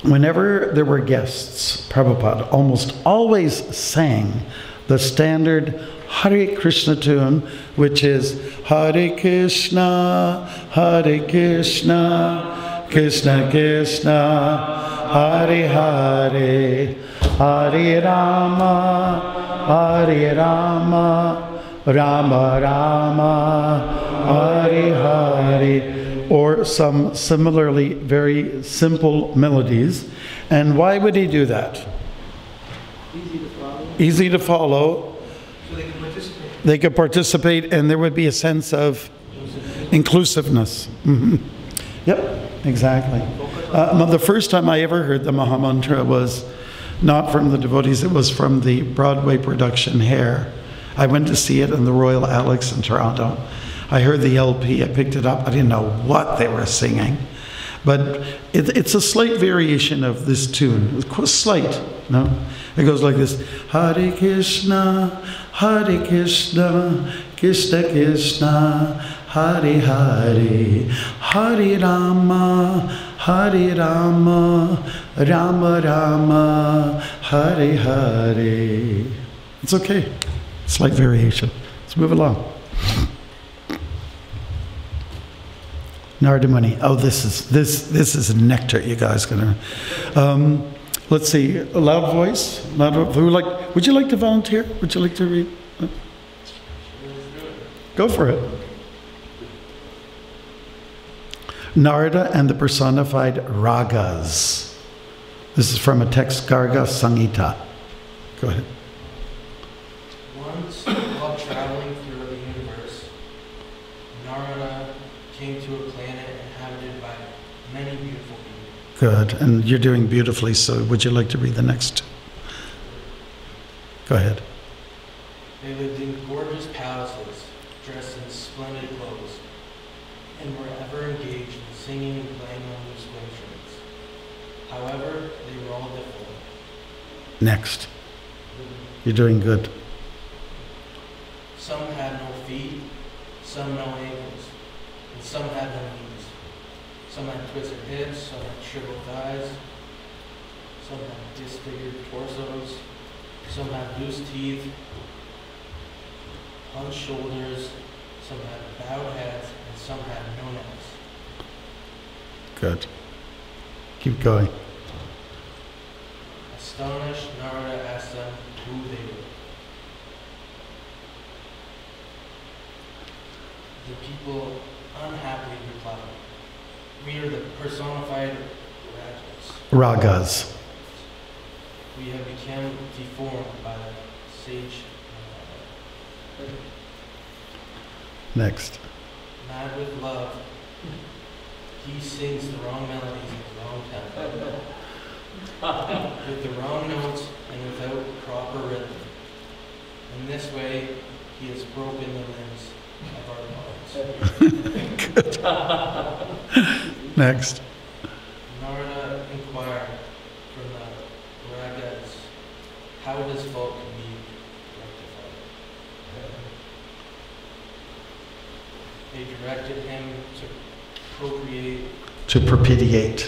Whenever there were guests, Prabhupada almost always sang the standard Hare Krishna tune, which is Hare Krishna, Krishna Krishna, Hare Hare, Hare Rama, Rama Rama, Hare Hare, or some similarly very simple melodies. And why would he do that? Easy to follow. Easy to follow. So they can participate. They could participate, and there would be a sense of inclusiveness. Mm-hmm. Yep, exactly. The first time I ever heard the Mahamantra was not from the devotees, it was from the Broadway production Hair. I went to see it in the Royal Alex in Toronto. I heard the LP, I picked it up, I didn't know what they were singing. But it's a slight variation of this tune. It's slight, no? It goes like this. Hare Krishna, Krishna Krishna, Hare Hare, Hare Rama, Rama Rama, Hare Hare. It's okay. Slight variation. Let's move along. Nardamani. Oh, this is nectar. You guys gonna. Let's see. A loud voice. Would you like to volunteer? Would you like to read? Go for it. Narada and the personified ragas. This is from a text, Garga Sangita. Go ahead. Once, while traveling through the universe, Narada came to a planet inhabited by many beautiful people. Good, and you're doing beautifully, so would you like to read the next? Go ahead. They lived in gorgeous palaces, dressed in splendid clothes, and were ever engaged in singing and playing on musical instruments. However, they were all different. Next. You're doing good. Some had no feet, some no ankles, and some had no knees. Some had twisted hips, some had shriveled thighs, some had disfigured torsos, some had loose teeth, hunched shoulders, some had bowed heads, and some had no necks. Good. Keep going. Astonished, Narada asked them who they were. The people unhappily replied, "We are the personified Ragas. We have become deformed by the sage. Next. Mad with love, he sings the wrong melodies in the wrong tempo, with the wrong notes and without proper rhythm. In this way, he has broken the limbs of our bodies." Next. Narada inquired from the ragas how his fault can be rectified. They directed him to propitiate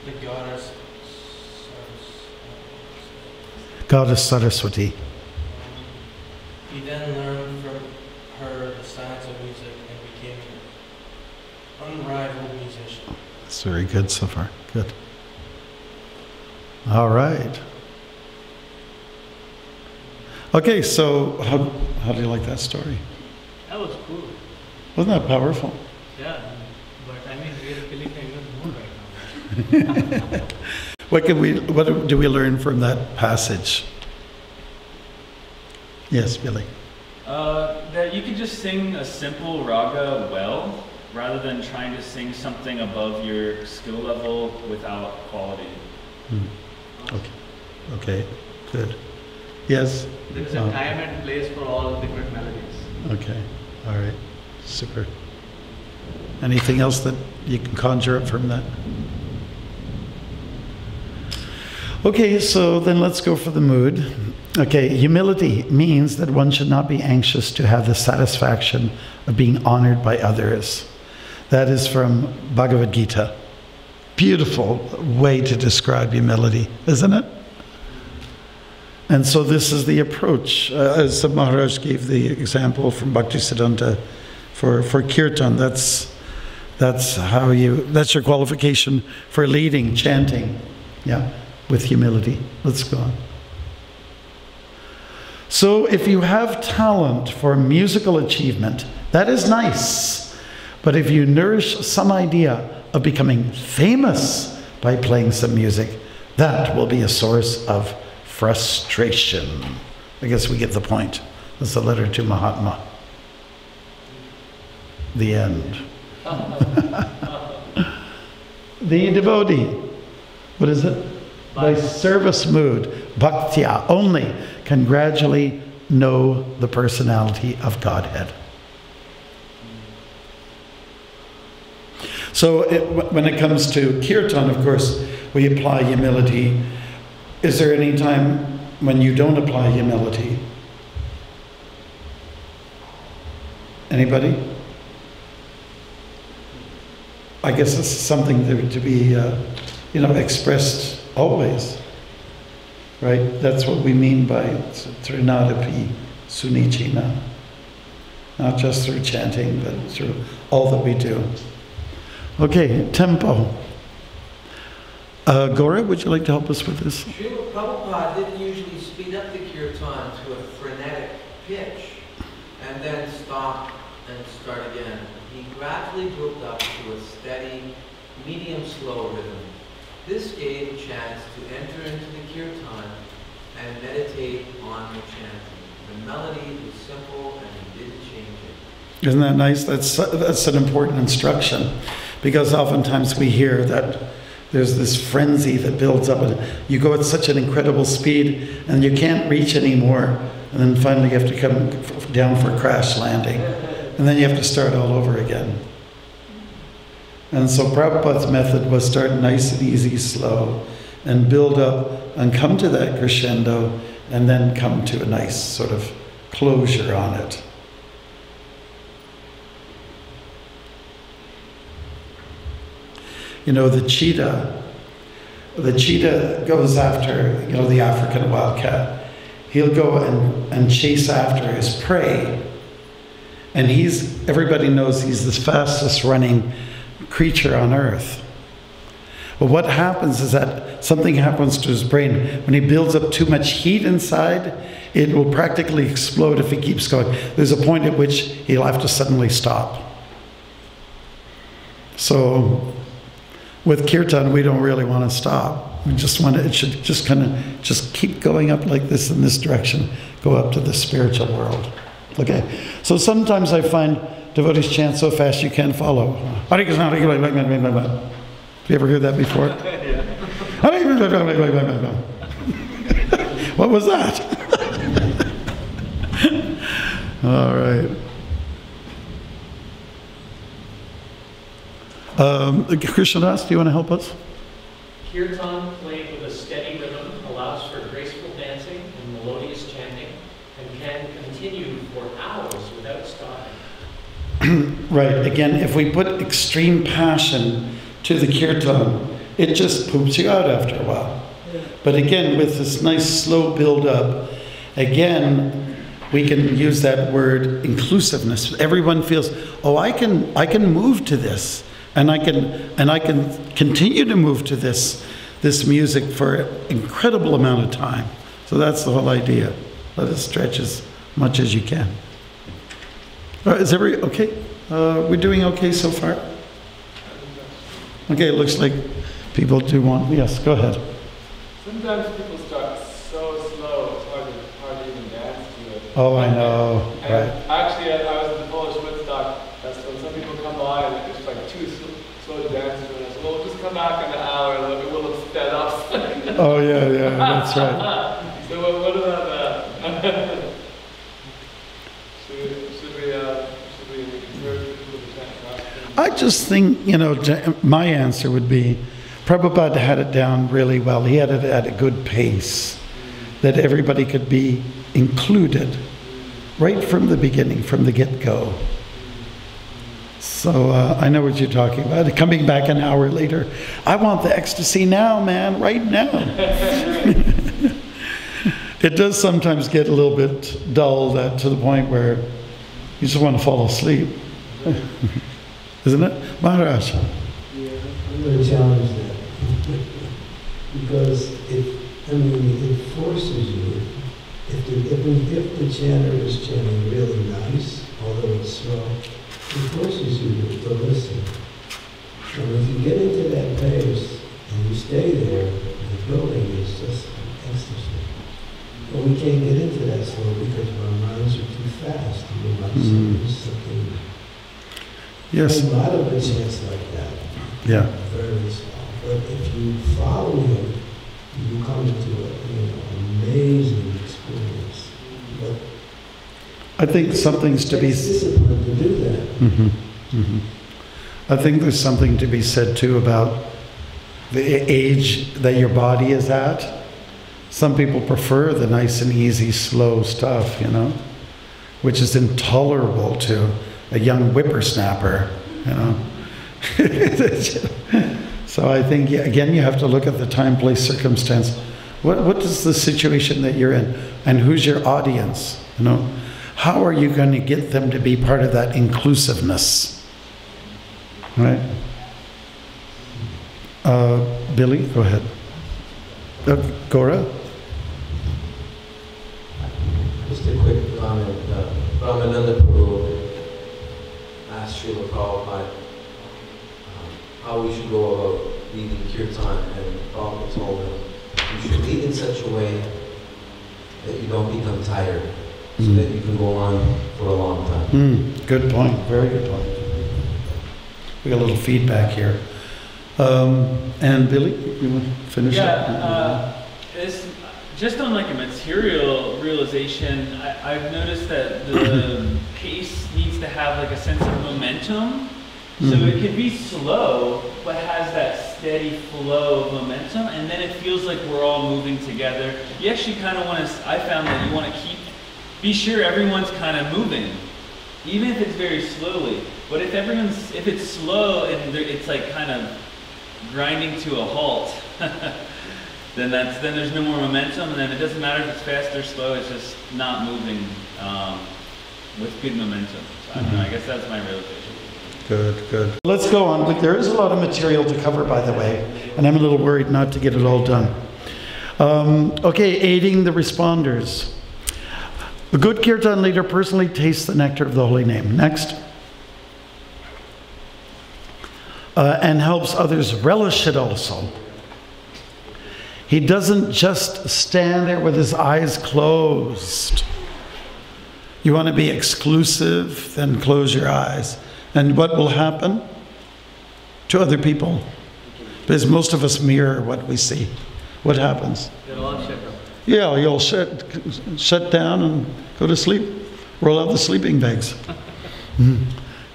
the goddess Saraswati. He then learned from her the science of music and became an unrivaled musician. That's very good so far. Good. All right. Okay, so how do you like that story? That was cool. Wasn't that powerful? Yeah, but I mean, we are feeling even more right now. What do we learn from that passage? Yes, Billy. That you can just sing a simple raga well, rather than trying to sing something above your skill level without quality. Okay. Okay. Good. Yes. There's a time and place for all different melodies. Okay. All right. Super. Anything else that you can conjure up from that? Okay, so then let's go for the mood. Okay, humility means that one should not be anxious to have the satisfaction of being honored by others. That is from Bhagavad Gita. Beautiful way to describe humility, isn't it? And so this is the approach. As Maharaj gave the example from Bhaktisiddhanta for Kirtan, that's your qualification for leading, chanting, yeah, with humility. Let's go on. So if you have talent for musical achievement, that is nice. But if you nourish some idea of becoming famous by playing some music, that will be a source of frustration. I guess we get the point. That's a letter to Mahatma. The end. The devotee, what is it? By service mood, bhaktya, only can gradually know the personality of Godhead. So when it comes to Kirtan, of course, we apply humility. Is there any time when you don't apply humility? Anybody? I guess it's something to be, expressed always, right? That's what we mean by trinadapi sunichina. Not just through chanting, but through all that we do. Okay, tempo. Gora, would you like to help us with this? Srila Prabhupada didn't usually speed up the kirtan to a frenetic pitch and then stop and start again. He gradually built up to a steady, medium-slow rhythm. This gave a chance to enter into the kirtan and meditate on the chanting. The melody was simple and he didn't change it. Isn't that nice? That's an important instruction, because oftentimes we hear that there's this frenzy that builds up, and you go at such an incredible speed and you can't reach anymore, and then finally you have to come down for crash landing, and then you have to start all over again. And so Prabhupada's method was start nice and easy, slow, and build up and come to that crescendo, and then come to a nice sort of closure on it. You know, the cheetah goes after, the African wildcat. He'll go and chase after his prey. And everybody knows he's the fastest running creature on earth. But what happens is that something happens to his brain. When he builds up too much heat inside, it will practically explode if he keeps going. There's a point at which he'll have to suddenly stop. So with Kirtan, we don't really want to stop. We just want it should just kind of just keep going up like this in this direction, go up to the spiritual world. Okay, so sometimes I find devotees chant so fast you can't follow. Have you ever heard that before? What was that? All right. Krishnadas, do you want to help us? Kirtan played with a steady rhythm allows for graceful dancing and melodious chanting and can continue for hours without stopping. Right. Again, if we put extreme passion to the kirtan, it just poops you out after a while. But again, with this nice slow build up, again, we can use that word inclusiveness. Everyone feels, oh, I can move to this. And I can continue to move to this music for an incredible amount of time. So that's the whole idea. Let it stretch as much as you can. Is okay? We're doing okay so far? Okay, it looks like people do want. Yes, go ahead. Sometimes people start so slow, it's hard to even dance to it. Oh, I know. And right. Actually, I was in the Polish Woodstock Festival. Some people come by and it's like too slow to dance to it. I said, well, just come back in an hour and it will have sped up. Oh, yeah, that's right. So what about that? Should we encourage people to chant? I just think, my answer would be, Prabhupada had it down really well. He had it at a good pace, that everybody could be included right from the beginning, from the get-go. So I know what you're talking about. Coming back an hour later, I want the ecstasy now, man, right now. It does sometimes get a little bit dull, that to the point where you just want to fall asleep. Isn't it? Maharaj? Yeah, I'm going to challenge that. Because it forces you. If the chanter is chanting really nice, although it's slow, it forces you to listen. And if you get into that pace and you stay there, the building is just ecstasy. But we can't get into that slow because our minds are too fast. We want something. Yes. A lot of the chants like that. Yeah. Very slow. But if you follow him, you come into an amazing experience. But I think something's to be disciplined to do that. I think there's something to be said too about the age that your body is at. Some people prefer the nice and easy, slow stuff, which is intolerable to a young whippersnapper, So I think, again, you have to look at the time, place, circumstance. What is the situation that you're in? And who's your audience? How are you going to get them to be part of that inclusiveness? Right? Billy, go ahead. Gora? Just a quick comment. Brahmananda Prabhu asked Srila Prabhupada how we should go about leading Kirtan, and Prabhupada told him, you should lead in such a way that you don't become tired, so that you can go on for a long time. Good point. Very good point. We got a little feedback here. And Billy, you want to finish up? It's just on like a material realization. I've noticed that the pace needs to have like a sense of momentum. So it can be slow, but has that steady flow of momentum, and then it feels like we're all moving together. You actually kind of want to, I found that you want to be sure everyone's kind of moving, even if it's very slowly. But if it's slow and it's like kind of grinding to a halt, then there's no more momentum, and then it doesn't matter if it's fast or slow, it's just not moving with good momentum. So I don't know, I guess that's my realization. Good. Let's go on. There is a lot of material to cover, by the way, and I'm a little worried not to get it all done. Okay, aiding the responders. A good Kirtan leader personally tastes the nectar of the holy name. Next. And helps others relish it also. He doesn't just stand there with his eyes closed. You want to be exclusive, then close your eyes. And what will happen to other people? Because most of us mirror what we see. What happens? Yeah, you'll shut down and go to sleep. Roll out the sleeping bags.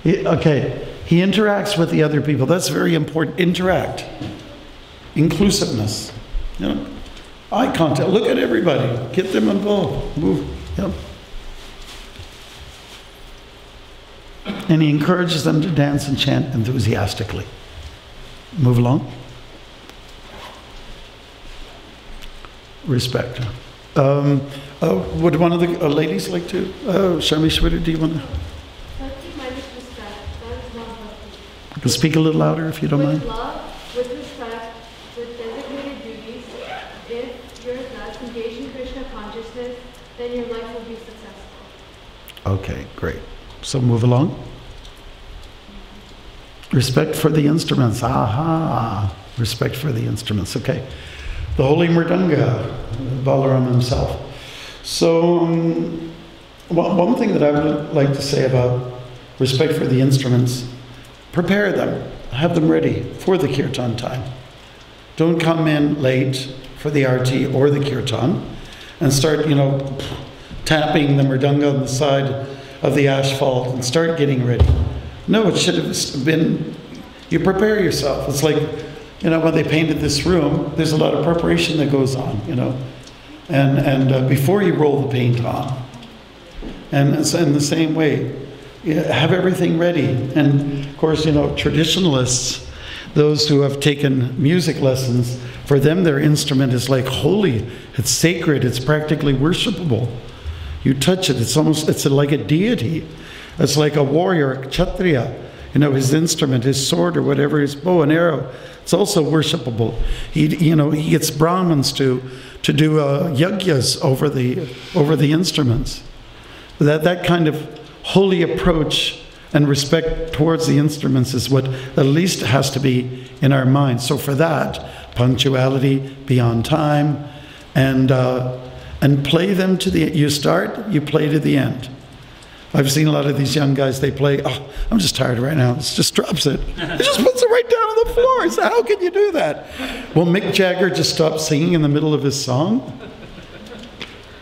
Okay, he interacts with the other people. That's very important. Interact. Inclusiveness. Eye contact. Look at everybody. Get them involved. Move. Yep. And he encourages them to dance and chant enthusiastically. Move along. Respect. Would one of the ladies like to? Shamishwari, do you want to? You can speak a little louder if you don't mind. With love, with respect, with designated duties, if you're thus engaged in Krishna consciousness, then your life will be successful. Okay, great. So move along. Respect for the instruments. Aha. Respect for the instruments. Okay. The holy Mridanga, Balaram himself. So, one thing that I would like to say about respect for the instruments, prepare them. Have them ready for the Kirtan time. Don't come in late for the arti or the Kirtan and start, tapping the Mridanga on the side of the asphalt and start getting ready. No, it should have been, you prepare yourself. It's like you know, when they painted this room, there's a lot of preparation that goes on, you know, and before you roll the paint on. And so in the same way, you have everything ready. And of course, you know, traditionalists, those who have taken music lessons, for them their instrument is like holy, it's sacred, it's practically worshipable. You touch it, it's like a deity. It's like a warrior, a kshatriya. You know, his instrument, his sword or whatever, his bow and arrow, it's also worshipable. He gets Brahmins to do yagyas over the instruments. That kind of holy approach and respect towards the instruments is what at least has to be in our minds. So for that, punctuality, be on time, and play them to the end. You start, you play to the end. I've seen a lot of these young guys, they play, oh, I'm just tired right now. It just drops it. It just puts it right down on the floor. So how can you do that? Well, Mick Jagger just stopped singing in the middle of his song.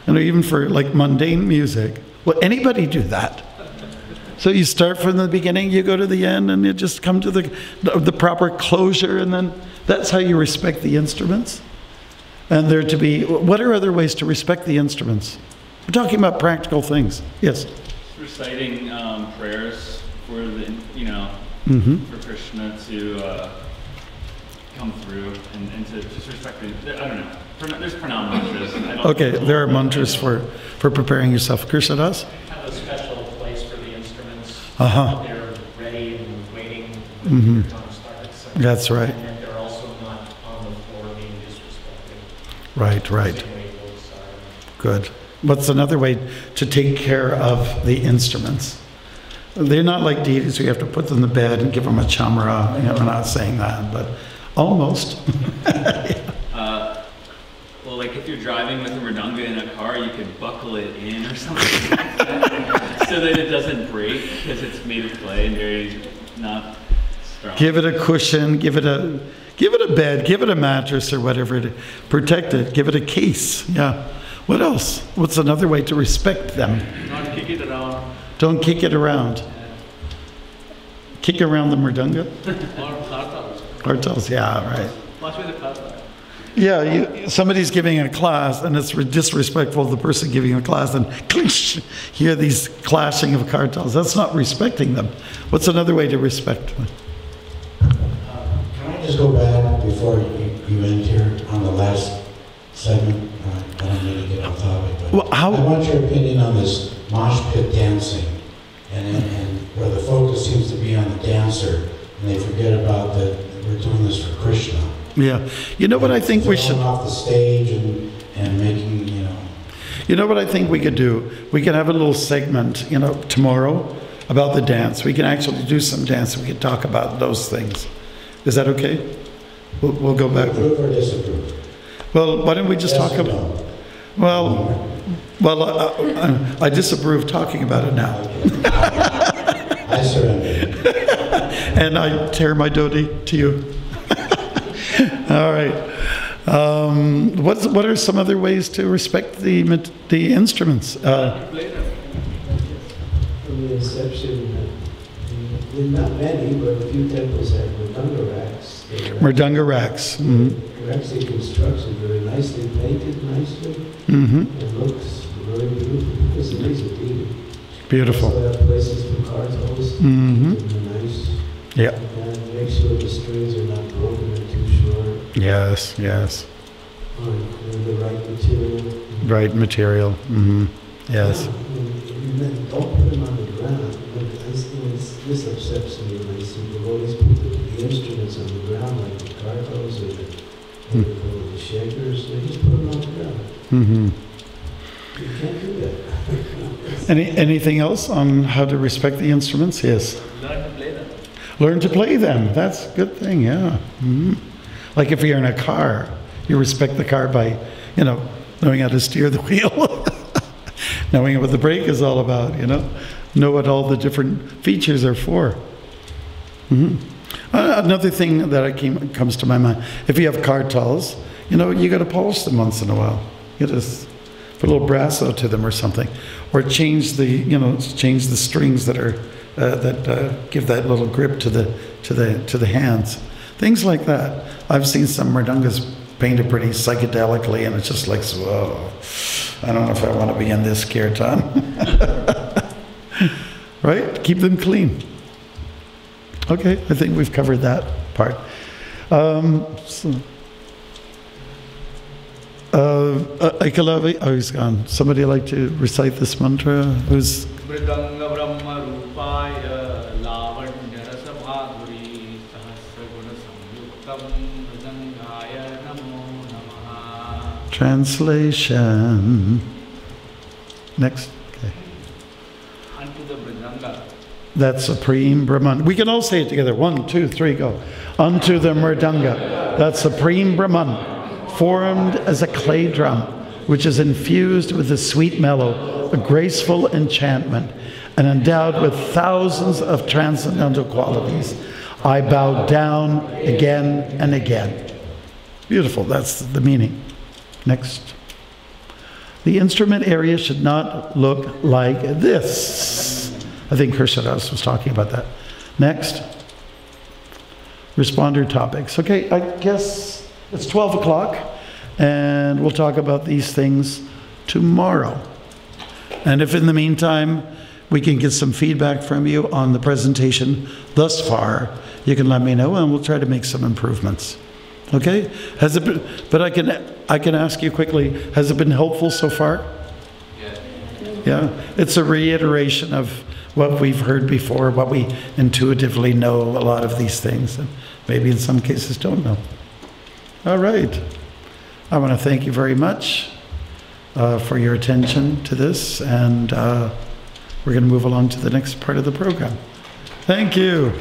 You know, even for like mundane music. Will anybody do that? So you start from the beginning, you go to the end, and you just come to the proper closure, and then that's how you respect the instruments. And there to be, what are other ways to respect the instruments? We're talking about practical things. Yes? Reciting prayers for the, you know, for Krishna to come through and to just respect the, I don't know. There's pranam mantras. Okay, there are mantras for preparing yourself. Krishna does? Have a special place for the instruments. Uh-huh. They're ready and waiting when the Kirtan starts. That's right. And that they're also not on the floor being disrespected. Right, right. Good. What's another way to take care of the instruments? They're not like deities, so you have to put them to bed and give them a chamra. You know, we're not saying that, but almost. Well, like if you're driving with a mridanga in a car, you could buckle it in or something like that, so that it doesn't break because it's made of clay and very not strong. Give it a cushion, give it a bed, give it a mattress or whatever to protect it. Give it a case. Yeah. What else? What's another way to respect them? Not kick it around. Don't kick it around. Kick around the mridanga? Or kartals. Kartals, yeah, right. Watch with the kartals. Yeah, somebody's giving a class and it's disrespectful to the person giving a class, and clinch, hear these clashing of kartals. That's not respecting them. What's another way to respect them? Can I just go back before you end here on the last segment? I don't mean to get off topic, but well, I want your opinion on this mosh pit dancing, and where the focus seems to be on the dancer, and they forget about that we're doing this for Krishna. Yeah, you know what I think we should off the stage and making, you know. You know what I think we could do? We could have a little segment, you know, tomorrow about the dance. We can actually do some dance. We could talk about those things. Is that okay? We'll go back. Approve or disapprove? Well, why don't we just talk about? No? Well, I disapprove talking about it now. I surrender. And I tear my dhoti to you. All right. What are some other ways to respect the instruments? From the inception, not many, but a few temples have mridanga racks. Mridanga racks. They're actually constructed very nicely, painted nicely. It looks very beautiful. It's a nice deed. Beautiful. Also have places for kartals. They're nice. Yeah. And make sure the strings are not broken or too short. Yes, yes. The right material. Right material. Yes. And then don't put them on the ground. This upsets me when I see devotees put the instruments on the ground, like the kartals or the shakers. They just put them on the ground. You can't do that. Anything else on how to respect the instruments? Yes. Learn to play them. Learn to play them. That's a good thing, yeah. Like if you're in a car, you respect the car by, you know, knowing how to steer the wheel, knowing what the brake is all about, you know what all the different features are for. Another thing that comes to my mind, if you have kartals, you know, you got to polish them once in a while. You just put a little brasso to them or something, or change the strings that are that give that little grip to the hands. Things like that. I've seen some mridungas painted pretty psychedelically, and it's just like, whoa, I don't know if I want to be in this kirtan. Right? Keep them clean. Okay, I think we've covered that part. Aikalavi, oh, he's gone. Somebody like to recite this mantra? Who's? Mridanga Brahma Rupaya Lavanya Rasa Madhuri Sahasraguna Samyuktam Mridangaya Namo Namaha. Translation. Next. Okay. Unto the Mridanga. That Supreme Brahman. We can all say it together. 1, 2, 3, go. Unto the Mridanga, that Supreme Brahman, formed as a clay drum, which is infused with a sweet mellow, a graceful enchantment, and endowed with thousands of transcendental qualities. I bow down again and again. Beautiful, that's the meaning. Next. The instrument area should not look like this. I think Kershadas was talking about that. Next. Responder topics. Okay, I guess it's 12 o'clock, and we'll talk about these things tomorrow. And if in the meantime we can get some feedback from you on the presentation thus far, you can let me know, and we'll try to make some improvements. Okay? Has it been, but I can ask you quickly, has it been helpful so far? Yeah. It's a reiteration of what we've heard before, what we intuitively know, a lot of these things, and maybe in some cases don't know. All right. I want to thank you very much for your attention to this, and we're going to move along to the next part of the program. Thank you.